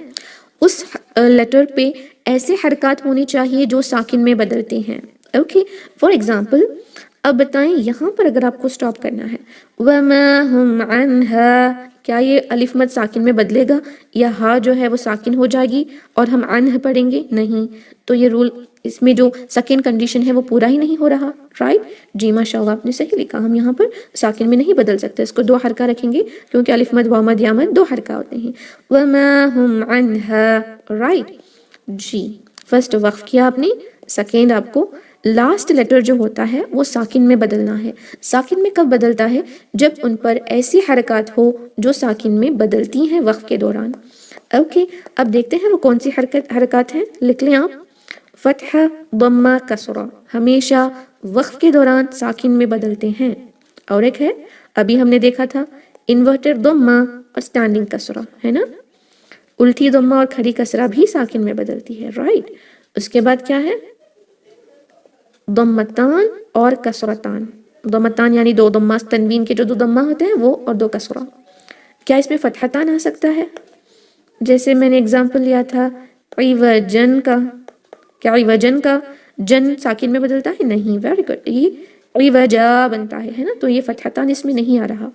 اس لیٹر پہ ایسے حرکات ہونی چاہیے جو ساکن میں بدلتے ہیں. اوکے فار ایگزامپل اب بتائیں یہاں پر اگر آپ کو سٹاپ کرنا ہے وَمَا هُمْ عَنْهَا، کیا یہ الف مد ساکن میں بدلے گا یا ہا جو ہے وہ ساکن ہو جائے گی اور ہم عنہ پڑھیں گے؟ نہیں. تو یہ رول اس میں جو سیکنڈ کنڈیشن ہے وہ پورا ہی نہیں ہو رہا. رائٹ جی ماشاء اللہ آپ نے صحیح لکھا. ہم یہاں پر ساکن میں نہیں بدل سکتے، اس کو دو حرکہ رکھیں گے کیونکہ الف مد واو مد یا مد دو حرکہ ہوتے ہیں. وَمَا هُمْ عَنْهَا. رائٹ جی فرسٹ وقف کیا آپ نے، سیکنڈ آپ کو لاسٹ لیٹر جو ہوتا ہے وہ ساکن میں بدلنا ہے. ساکن میں کب بدلتا ہے؟ جب ان پر ایسی حرکات ہو جو ساکن میں بدلتی ہیں وقف کے دوران. اوکے اب دیکھتے ہیں وہ کون سی حرکات ہیں. لکھ لیں آپ، فتحہ ضمہ کسرہ ہمیشہ وقف کے دوران ساکن میں بدلتے ہیں. اور ایک ہے ابھی ہم نے دیکھا تھا انورٹڈ ضمہ اور اسٹینڈنگ کسرہ، ہے نا. الٹی ضمہ اور کھڑی کسرہ بھی ساکن میں بدلتی ہے. رائٹ اس کے بعد کیا ہے؟ ضمتان اور کسرتان. ضمتان یعنی دو ضمہ، تنوین کے جو دو ضمہ ہوتے ہیں وہ اور دو کسرہ. کیا اس میں فتحتان آ سکتا ہے؟ جیسے میں نے اگزامپل لیا تھا عوجن کا. کیا عوجن کا جن ساکن میں بدلتا ہے؟ نہیں. ویری گڈ، یہ عوجا بنتا ہے نا. تو یہ فتحتان اس میں نہیں آ رہا.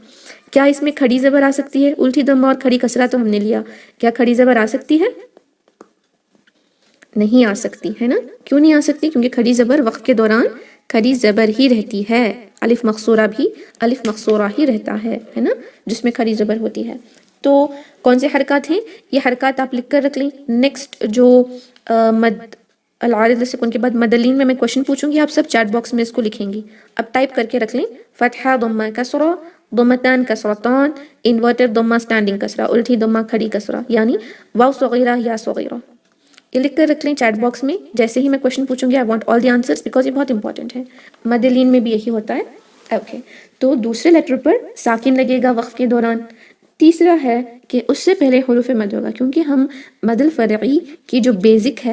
کیا اس میں کھڑی زبر آ سکتی ہے؟ الٹی ضمہ اور کھڑی کسرہ تو ہم نے لیا، کیا کھڑی زبر آ سکتی ہے؟ نہیں آ سکتی ہے نا. کیوں نہیں آ سکتی؟ کیونکہ کھڑی زبر وقف کے دوران کھڑی زبر ہی رہتی ہے. الف مقصورہ بھی الف مقصورہ ہی رہتا ہے نا، جس میں کھڑی زبر ہوتی ہے. تو کون سے حرکات ہیں؟ یہ حرکات آپ لکھ کر رکھ لیں. نیکسٹ جو مد العارض للسکون کے بعد مدلین میں کوشچن پوچھوں گی، آپ سب چیٹ باکس میں اس کو لکھیں گی. اب ٹائپ کر کے رکھ لیں فتحہ ضمہ کسرہ ضمتان کسرتان انورٹڈ ضمہ اسٹینڈنگ کسرہ الٹی ضمہ کھڑی کسرہ یعنی واو صغیرہ یا صغیرہ. یہ لکھ کر رکھ لیں چیٹ باکس میں. جیسے ہی میں کوشچن پوچھوں گی I want all the answers because یہ بہت امپورٹنٹ ہے. مدلین میں بھی یہی ہوتا ہے. اوکے تو دوسرے لیٹر پر ساکن لگے گا وقف کے دوران. تیسرا ہے کہ اس سے پہلے حروف مد ہوگا، کیونکہ ہم مد الفرعی کی جو بیزک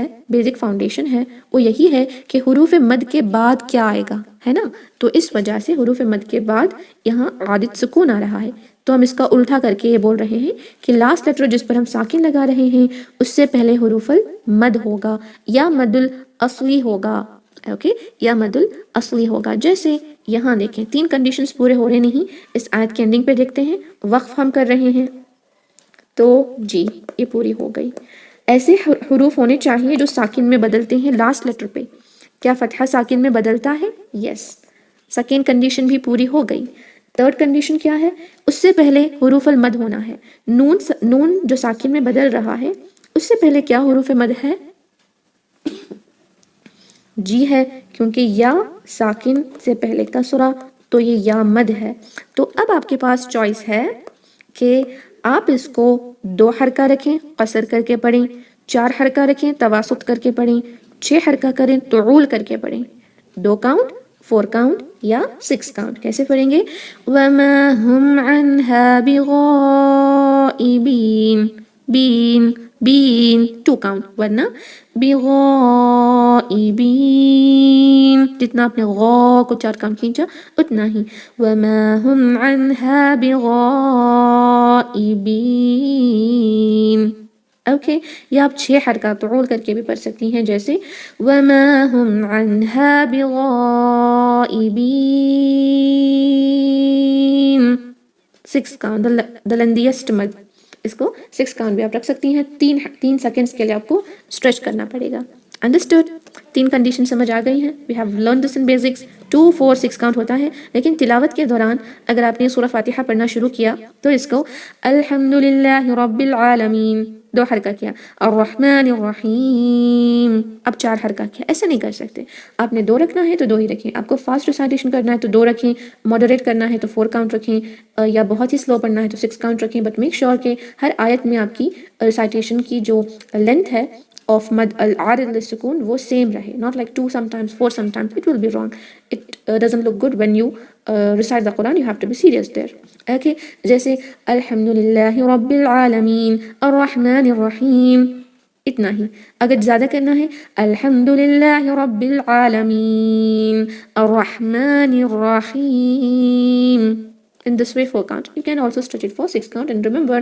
فاؤنڈیشن ہے وہ یہی ہے کہ حروف مد کے بعد کیا آئے گا، ہے نا. تو اس وجہ سے حروف مد کے بعد یہاں عارض سکون آ رہا ہے. تو ہم اس کا الٹا کر کے یہ بول رہے ہیں کہ لاسٹ لیٹر جس پر ہم ساکن لگا رہے ہیں اس سے پہلے حروف المد ہوگا یا مد الاصلی ہوگا. اوکے یا مد الاصلی ہوگا. جیسے یہاں دیکھیں تین کنڈیشنز پورے ہو رہے نہیں. اس آیت کے اینڈنگ پہ دیکھتے ہیں وقف ہم کر رہے ہیں تو جی یہ پوری ہو گئی. ایسے حروف ہونے چاہیے جو ساکن میں بدلتے ہیں لاسٹ لیٹر پہ. کیا فتحہ ساکن میں بدلتا ہے؟ یس. سیکنڈ کنڈیشن بھی پوری ہو گئی. تھرڈ کنڈیشن کیا ہے؟ اس سے پہلے حروف المد ہونا ہے. نون جو ساکن میں بدل رہا ہے اس سے پہلے کیا حروف مد ہے؟ جی ہے، کیونکہ یا ساکن سے پہلے کسرہ تو یہ یا مد ہے. تو اب آپ کے پاس چوائس ہے کہ آپ اس کو دو حرکہ رکھیں قصر کر کے پڑھیں، چار حرکہ رکھیں تواسط کر کے پڑھیں، 6 حرکہ کریں طول کر کے پڑھیں، 2 کاؤنٹ 4 کاؤنٹ یا 6 کاؤنٹ. کیسے پڑھیں گے؟ وَمَا هُمْ عَنْهَا بِغَائِبِينَ بین 2 کاؤنٹ، ورنہ بغائبین جتنا آپ نے غا کو 4 کاؤنٹ کھینچا اتنا ہی. وَمَا هُمْ عَنْهَا بِغَائِبِينَ. اوکے یا آپ 6 حرکات طول کر کے بھی پڑھ سکتی ہیں، جیسے وَمَا هُمْ عَنْهَا بِغَائِبِينَ 6 کاؤنٹ the lengthiest مد. اس کو 6 کاؤنٹ بھی آپ رکھ سکتی ہیں. 3 سیکنڈز کے لیے آپ کو اسٹریچ کرنا پڑے گا. انڈرسٹوڈ؟ 3 کنڈیشن سمجھ آ گئی ہیں. We have learn this in basics. 2 4 6 count ہوتا ہے، لیکن تلاوت کے دوران اگر آپ نے سورہ فاتحہ پڑھنا شروع کیا تو اس کو الحمدللہ رب العالمین 2 حرکہ کیا، الرحمن الرحیم اب 4 حرکہ کیا. ایسا نہیں کر سکتے. آپ نے 2 رکھنا ہے تو 2 ہی رکھیں. آپ کو فاسٹ ریسائٹیشن کرنا ہے تو 2 رکھیں، ماڈریٹ کرنا ہے تو 4 کاؤنٹ رکھیں، یا بہت ہی سلو پڑھنا ہے تو 6 کاؤنٹ رکھیں. بٹ میک شیور کہ ہر آیت میں آپ کی ریسائٹیشن کی جو لینتھ ہے of مد العارض للسکون وہ سیم رہے. not like 2 sometimes 4 sometimes. It will be wrong. It doesn't look good when you recite the Quran. You have to be serious there. Okay, جیسے الحمدللہ رب العالمین الرحمن الرحیم اتنا ہی. اگر زیادہ کرنا ہے الحمدللہ رب العالمین الرحمن الرحیم in this way 4 count. You can also stretch it for 6 count. And remember,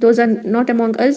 those are not among us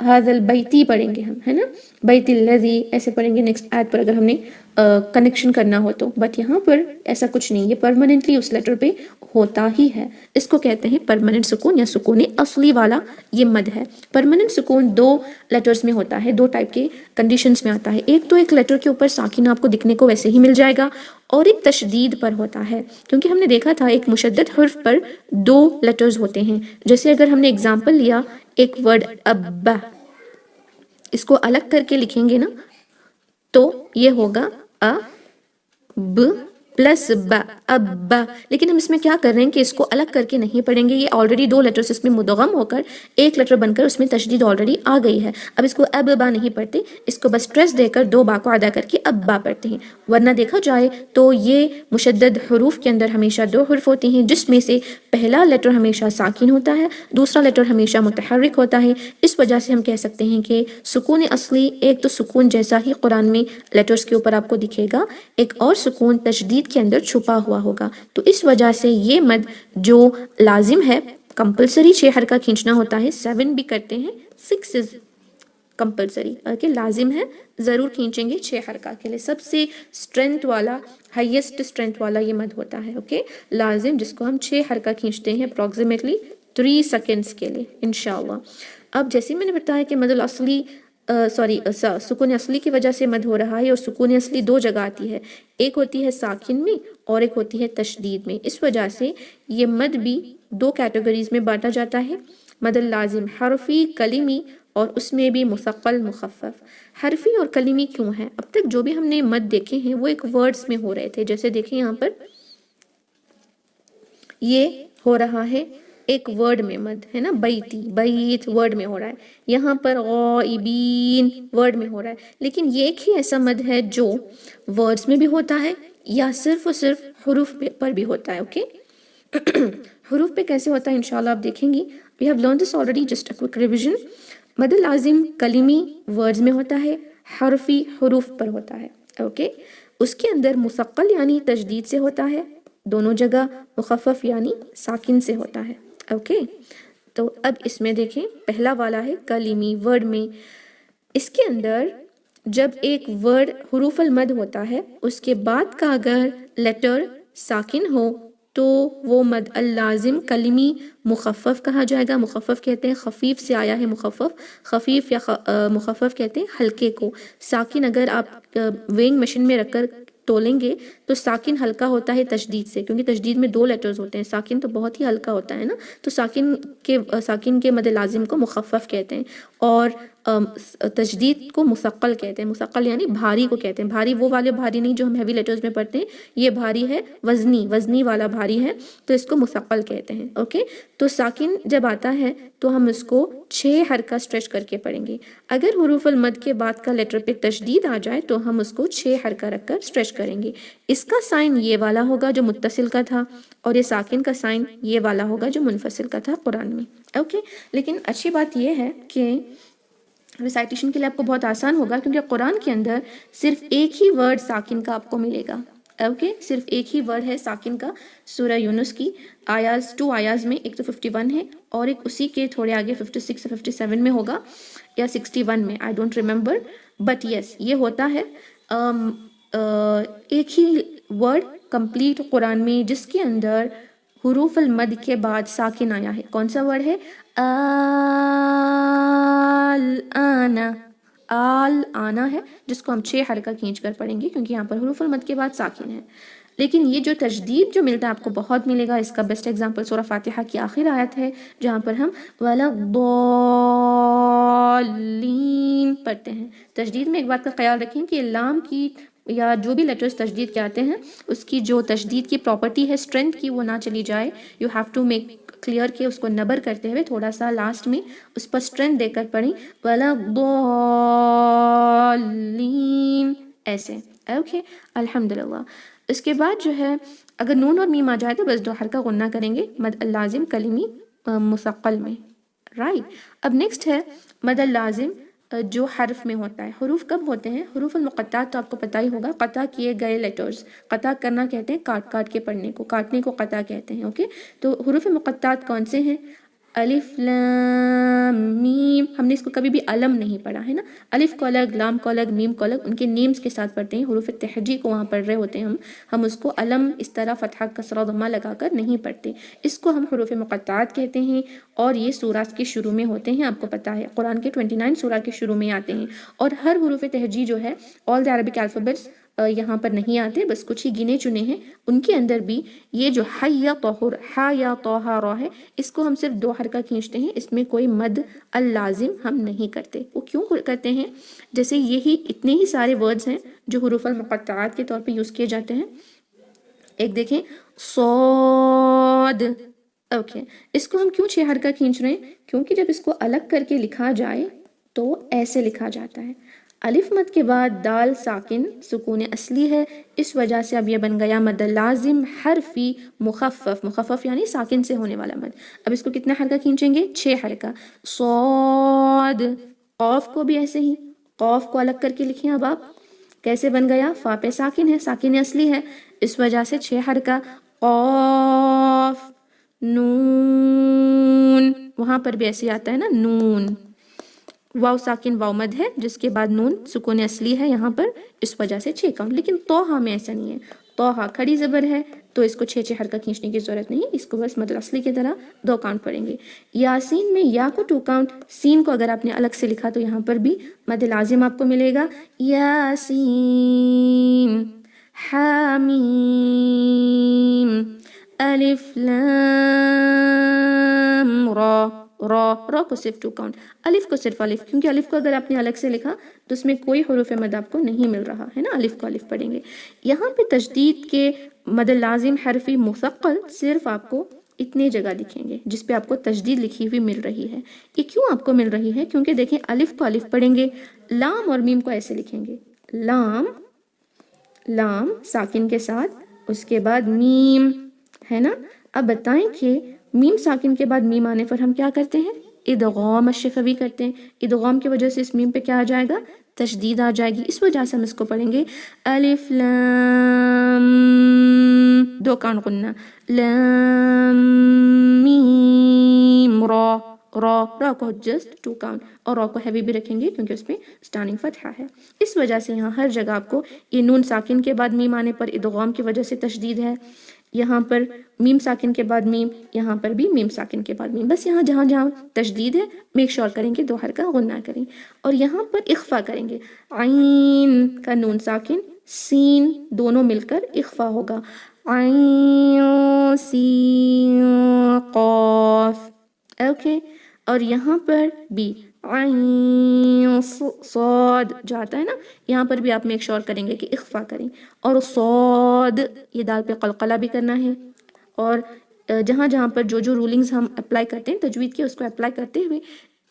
هذا البیتی پڑھیں گے ہم، ہے نا، بیت الذی ایسے پڑھیں گے نیکسٹ آیت پر اگر ہم نے کنیکشن کرنا ہو تو. بٹ یہاں پر ایسا کچھ نہیں، یہ پرماننٹلی اس لیٹر پہ ہوتا ہی ہے. اس کو کہتے ہیں پرماننٹ سکون یا سکون اصلی والا یہ مد ہے. پرماننٹ سکون دو لیٹرز میں ہوتا ہے، دو ٹائپ کے کنڈیشنز میں آتا ہے. ایک تو ایک لیٹر کے اوپر ساکن آپ کو دکھنے کو ویسے ہی مل جائے گا، اور ایک تشدید پر ہوتا ہے، کیونکہ ہم نے دیکھا تھا ایک مشدد حرف پر دو لیٹرز ہوتے ہیں. جیسے اگر ہم نے اگزامپل لیا ایک ورڈ ابا، اس کو الگ کر کے لکھیں گے نا تو یہ ہوگا ب پلس با، ابا. لیکن ہم اس میں کیا کر رہے ہیں کہ اس کو الگ کر کے نہیں پڑھیں گے، یہ آلریڈی دو لیٹرز اس میں مدغم ہو کر ایک لیٹر بن کر اس میں تشدید آلریڈی آ گئی ہے. اب اس کو اب با نہیں پڑھتے، اس کو بس اسٹریس دے کر دو با کو ادا کر کے ابا پڑھتے ہیں. ورنہ دیکھا جائے تو یہ مشدد حروف کے اندر ہمیشہ دو حرف ہوتے ہیں، جس میں سے پہلا لیٹر ہمیشہ ساکن ہوتا ہے، دوسرا لیٹر ہمیشہ متحرک ہوتا ہے. اس وجہ سے ہم کہہ سکتے ہیں کہ سکون اصلی ایک تو سکون جیسا ہی قرآن میں لیٹرز کے اوپر آپ کو دکھے گا، ایک اور سکون تشدید کے اندر چھپا ہوا ہوگا. تو اس وجہ سے یہ مد جو لازم ہے، کمپلسری 6 حرکہ کھینچنا ہوتا ہے، 7 بھی کرتے ہیں، 6 از کمپلسری، لازم ہے، ضرور کھینچیں گے 6 حرکہ کے لیے. سب سے اسٹرینتھ والا، ہائیسٹ اسٹرینتھ والا یہ مد ہوتا ہے، لازم، جس کو ہم 6 حرکہ کھینچتے ہیں اپروکسیمیٹلی 3 سیکنڈز کے لیے انشاءاللہ. اب جیسے میں نے بتایا کہ مد الاصلی سکون اصلی کی وجہ سے مد ہو رہا ہے، اور سکون اصلی دو جگہ آتی ہے، ایک ہوتی ہے ساکن میں اور ایک ہوتی ہے تشدید میں. اس وجہ سے یہ مد بھی دو کیٹیگریز میں بانٹا جاتا ہے، مد اللازم حرفی کلمی، اور اس میں بھی مثقل مخفف. حرفی اور کلمی کیوں ہے؟ اب تک جو بھی ہم نے مد دیکھے ہیں وہ ایک ورڈز میں ہو رہے تھے. جیسے دیکھیں یہاں پر یہ ہو رہا ہے ایک ورڈ میں مد، ہے نا، بیتی، بیت ورڈ میں ہو رہا ہے. یہاں پر غائبین ورڈ میں ہو رہا ہے. لیکن یہ ایک ہی ایسا مد ہے جو ورڈز میں بھی ہوتا ہے یا صرف اور صرف حروف پر بھی ہوتا ہے. حروف پہ کیسے ہوتا ہے انشاءاللہ آپ دیکھیں گی. We have learned this already, just a quick revision. مد لازم کلمی ورڈز میں ہوتا ہے، حرفی حروف پر ہوتا ہے. اس کے اندر مثقل یعنی تشدید سے ہوتا ہے، دونوں جگہ مخفف یعنی ساکن سے ہوتا ہے. تو اب اس میں دیکھیں پہلا والا ہے کلمی ورڈ میں. اس کے اندر جب ایک ورڈ حروف المد ہوتا ہے، اس کے بعد کا اگر لیٹر ساکن ہو تو وہ مد اللازم کلمی مخفف کہا جائے گا. مخفف کہتے ہیں خفیف سے آیا ہے مخفف، خفیف یا مخفف کہتے ہیں ہلکے کو. ساکن اگر آپ ویئنگ مشین میں رکھ کر تولیں گے تو ساکن ہلکا ہوتا ہے تشدید سے، کیونکہ تشدید میں دو لیٹرز ہوتے ہیں. ساکن تو بہت ہی ہلکا ہوتا ہے نا، تو ساکن کے مد لازم کو مخفف کہتے ہیں، اور تشدید کو مثقل کہتے ہیں. مثقل یعنی بھاری کو کہتے ہیں. بھاری وہ والے بھاری نہیں جو ہم ہیوی لیٹرز میں پڑھتے ہیں، یہ بھاری ہے وزنی والا بھاری ہے، تو اس کو مثقل کہتے ہیں. تو ساکن جب آتا ہے تو ہم اس کو 6 حرکہ اسٹریچ کر کے پڑھیں گے. اگر حروف المد کے بعد کا لیٹر پہ تشدید آ جائے تو ہم اس کو 6 حرکہ رکھ کر اسٹریچ کریں گے. اس کا سائن یہ والا ہوگا جو متصل کا تھا، اور یہ ساکن کا سائن یہ والا ہوگا جو منفصل کا تھا قرآن میں. لیکن اچھی بات یہ ہے کہ ریسائٹیشن کے لیے آپ کو بہت آسان ہوگا، کیونکہ قرآن کے اندر صرف ایک ہی ورڈ ساکن کا آپ کو ملے گا. صرف ایک ہی ورڈ ہے ساکن کا. سورہ یونس کی آیاز 2 آیاز میں، ایک تو 51 ہے اور ایک اسی کے تھوڑے آگے 56 یا 57 میں ہوگا یا 61 میں، I don't remember, but yes یہ ہوتا ہے ایک ہی ورڈ کمپلیٹ قرآن میں جس کے اندر حروف المد کے بعد ساکن آیا ہے. کون سا ورڈ ہے؟ آنا ہے، جس کو ہم 6 حرکہ کھینچ کر پڑھیں گے کیونکہ یہاں پر حروف المد کے بعد ساکن ہے. لیکن یہ جو تشدید جو ملتا ہے آپ کو بہت ملے گا. اس کا بیسٹ ایگزامپل سورہ فاتحہ کی آخر آیت ہے، جہاں پر ہم وَلَا الضَّالِّينَ پڑھتے ہیں. تشدید میں ایک بات کا خیال رکھیں کہ لام کی یا جو بھی لیٹرز تشدید کے آتے ہیں اس کی جو تشدید کی پراپرٹی ہے اسٹرینتھ کی، وہ نہ چلی جائے. You have to make clear کہ اس کو نبر کرتے ہوئے تھوڑا سا لاسٹ میں اس پر اسٹرینتھ دے کر پڑھیں، وَلَا الضَّالِّينَ ایسے. الحمدللہ. اس کے بعد جو ہے اگر نون اور میم آ جائے تو بس 2 حرکہ غنہ کریں گے مد اللازم کلمی مثقل میں. اب نیکسٹ ہے مد اللازم جو حرف میں ہوتا ہے. حروف کب ہوتے ہیں؟ حروف المقطعات تو آپ کو پتہ ہی ہوگا، قطع کیے گئے لیٹرز. قطع کرنا کہتے ہیں کاٹ کے پڑھنے کو، کاٹنے کو قطع کہتے ہیں. تو حروف مقطعات کون سے ہیں؟ الف لام میم. ہم نے اس کو کبھی بھی علم نہیں پڑھا ہے نا. الف کو الگ، لام کو الگ، میم کو الگ، ان کے نیمز کے ساتھ پڑھتے ہیں. حروف تہجی کو وہاں پڑھ رہے ہوتے ہیں ہم اس کو علم اس طرح فتحہ کسرہ ضمہ لگا کر نہیں پڑھتے. اس کو ہم حروف مقطعات کہتے ہیں اور یہ سورہ کے شروع میں ہوتے ہیں. آپ کو پتہ ہے قرآن کے 29 سورہ کے شروع میں آتے ہیں اور ہر حروف تہجی جو ہے آل دی عربک الفابیٹس یہاں پر نہیں آتے، بس کچھ ہی گنے چنے ہیں. ان کے اندر بھی یہ جو حی یا طہر، ہا یا طہ را ہے، اس کو ہم صرف 2 حرکہ کھینچتے ہیں. اس میں کوئی مد اللازم ہم نہیں کرتے. وہ کیوں کرتے ہیں؟ جیسے یہی اتنے ہی سارے ورڈز ہیں جو حروف المقطعات کے طور پہ یوز کیے جاتے ہیں. ایک دیکھیں صاد، اوکے، اس کو ہم کیوں 6 حرکہ کھینچ رہے ہیں؟ کیونکہ جب اس کو الگ کر کے لکھا جائے تو ایسے لکھا جاتا ہے. الف مد کے بعد دال ساکن سکون اصلی ہے، اس وجہ سے اب یہ بن گیا مد لازم حرفی مخفف. مخفف یعنی ساکن سے ہونے والا مد. اب اس کو کتنا حرکہ کھینچیں گے؟ 6 حرکہ. صاد. قاف کو بھی ایسے ہی، قاف کو الگ کر کے لکھیں. اب آپ کیسے بن گیا؟ فا پہ ساکن ہے، ساکن اصلی ہے، اس وجہ سے 6 حرکہ. قاف. نون، وہاں پر بھی ایسے آتا ہے نا نون. واو ساکن واو مد ہے جس کے بعد نون سکون اصلی ہے یہاں پر، اس وجہ سے 6 کاؤنٹ. لیکن توحہ میں ایسا نہیں ہے. توحہ کھڑی زبر ہے تو اس کو 6 حرکہ کھینچنے کی ضرورت نہیں، اس کو بس مد اصلی کی طرح 2 کاؤنٹ پڑیں گے. یاسین میں یا کو 2 کاؤنٹ، سین کو اگر آپ نے الگ سے لکھا تو یہاں پر بھی مد لازم آپ کو ملے گا. یاسین. حامیم. الف لام را. را کو صرف 2 کاؤنٹ. الف کو صرف الف، کیونکہ الف کو اگر آپ نے الگ سے لکھا تو اس میں کوئی حروف مد آپ کو نہیں مل رہا ہے نا. الف کو الف پڑھیں گے. یہاں پہ تشدید کے مد لازم حرفی مثقل صرف آپ کو اتنے جگہ دکھیں گے جس پہ آپ کو تشدید لکھی ہوئی مل رہی ہے. یہ کیوں آپ کو مل رہی ہے؟ کیونکہ دیکھیں الف کو الف پڑھیں گے، لام اور میم کو ایسے لکھیں گے. لام، لام ساکن کے ساتھ، اس کے بعد میم ہے نا. اب بتائیں کہ میم ساکن کے بعد میم آنے پر ہم کیا کرتے ہیں؟ ادغام الشفوی کرتے ہیں. ادغام کی وجہ سے اس میم پہ کیا آ جائے گا؟ تشدید آ جائے گی. اس وجہ سے ہم اس کو پڑھیں گے الف لام 2 کاؤنٹ غنہ، لام میم را. را کو جسٹ 2 کاؤنٹ، اور را کو ہیوی بھی رکھیں گے کیونکہ اس میں سٹارننگ فتحہ ہے. اس وجہ سے یہاں ہر جگہ آپ کو یہ نون ساکن کے بعد میم آنے پر ادغام کی وجہ سے تشدید ہے. یہاں پر میم ساکن کے بعد میم، یہاں پر بھی میم ساکن کے بعد میم. بس یہاں جہاں جہاں تشدید ہے میک شور کریں گے 2 حرکہ غنہ کریں. اور یہاں پر اخفا کریں گے. عین کا نون ساکن، سین دونوں مل کر اخفا ہوگا. عین سین قاف. اوکے. اور یہاں پر بھی عین صاد جاتا ہے نا، یہاں پر بھی آپ میک شور کریں گے کہ اخفا کریں. اور صاد، یہ دال پہ قلقلہ بھی کرنا ہے. اور جہاں جہاں پر جو جو رولنگز ہم اپلائی کرتے ہیں تجوید کے، اس کو اپلائی کرتے ہوئے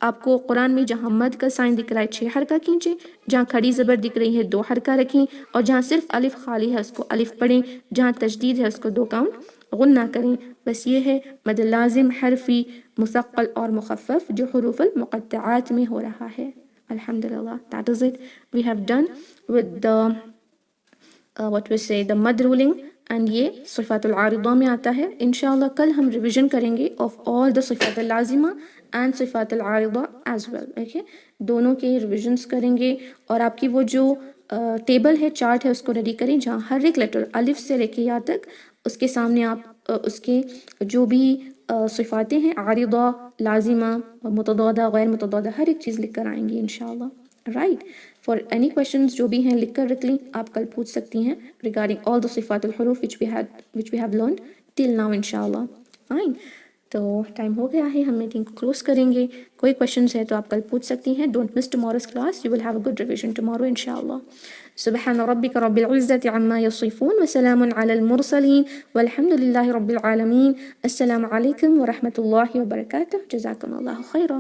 آپ کو قرآن میں جہاں مد کا سائن دکھ رہا ہے 6 حرکہ کھینچیں، جہاں کھڑی زبر دکھ رہی ہے 2 حرکہ رکھیں، اور جہاں صرف الف خالی ہے اس کو الف پڑھیں، جہاں تشدید ہے اس کو 2 کاؤنٹ غنہ کریں. بس یہ ہے مد لازم حرفی مثقل اور مخفف جو حروف المقطعات میں ہو رہا ہے. الحمدللہ. That is it. We have done with the what we say the mad ruling, and یہ صفات العارضہ میں آتا ہے. انشاءاللہ کل ہم ریویژن کریں گے of all the صفات اللازمہ and صفات العارضہ as well. okay? دونوں کے ریویژنس کریں گے، اور آپ کی وہ جو ٹیبل ہے، چارٹ ہے، اس کو ریڈی کریں جہاں ہر ایک لیٹر الف سے لے کے یا تک اس کے سامنے آپ اس کے جو بھی صفاتیں ہیں عارضہ، لازمہ، متضادہ، غیر متضادہ، ہر ایک چیز لکھ کر آئیں گے انشاءاللہ. رائٹ. فار اینی کویشچنز جو بھی ہیں لکھ کر رکھ لیں، آپ کل پوچھ سکتی ہیں ریگارڈنگ آل دا صفات الحروف which we have learned till now انشاءاللہ. فائن. تو ٹائم ہو گیا ہے، ہم میٹنگ کو کلوز کریں گے. کوئی کویشچنز ہے تو آپ کل پوچھ سکتی ہیں. Don't miss tomorrow's class, you will have a good revision tomorrow انشاءاللہ. سبحان ربک رب العزة عما یصفون وسلام علی المرسلین والحمد للہ رب العالمین. السلام علیکم ورحمۃ اللہ وبرکاتہ. جزاکم اللہ خیرا.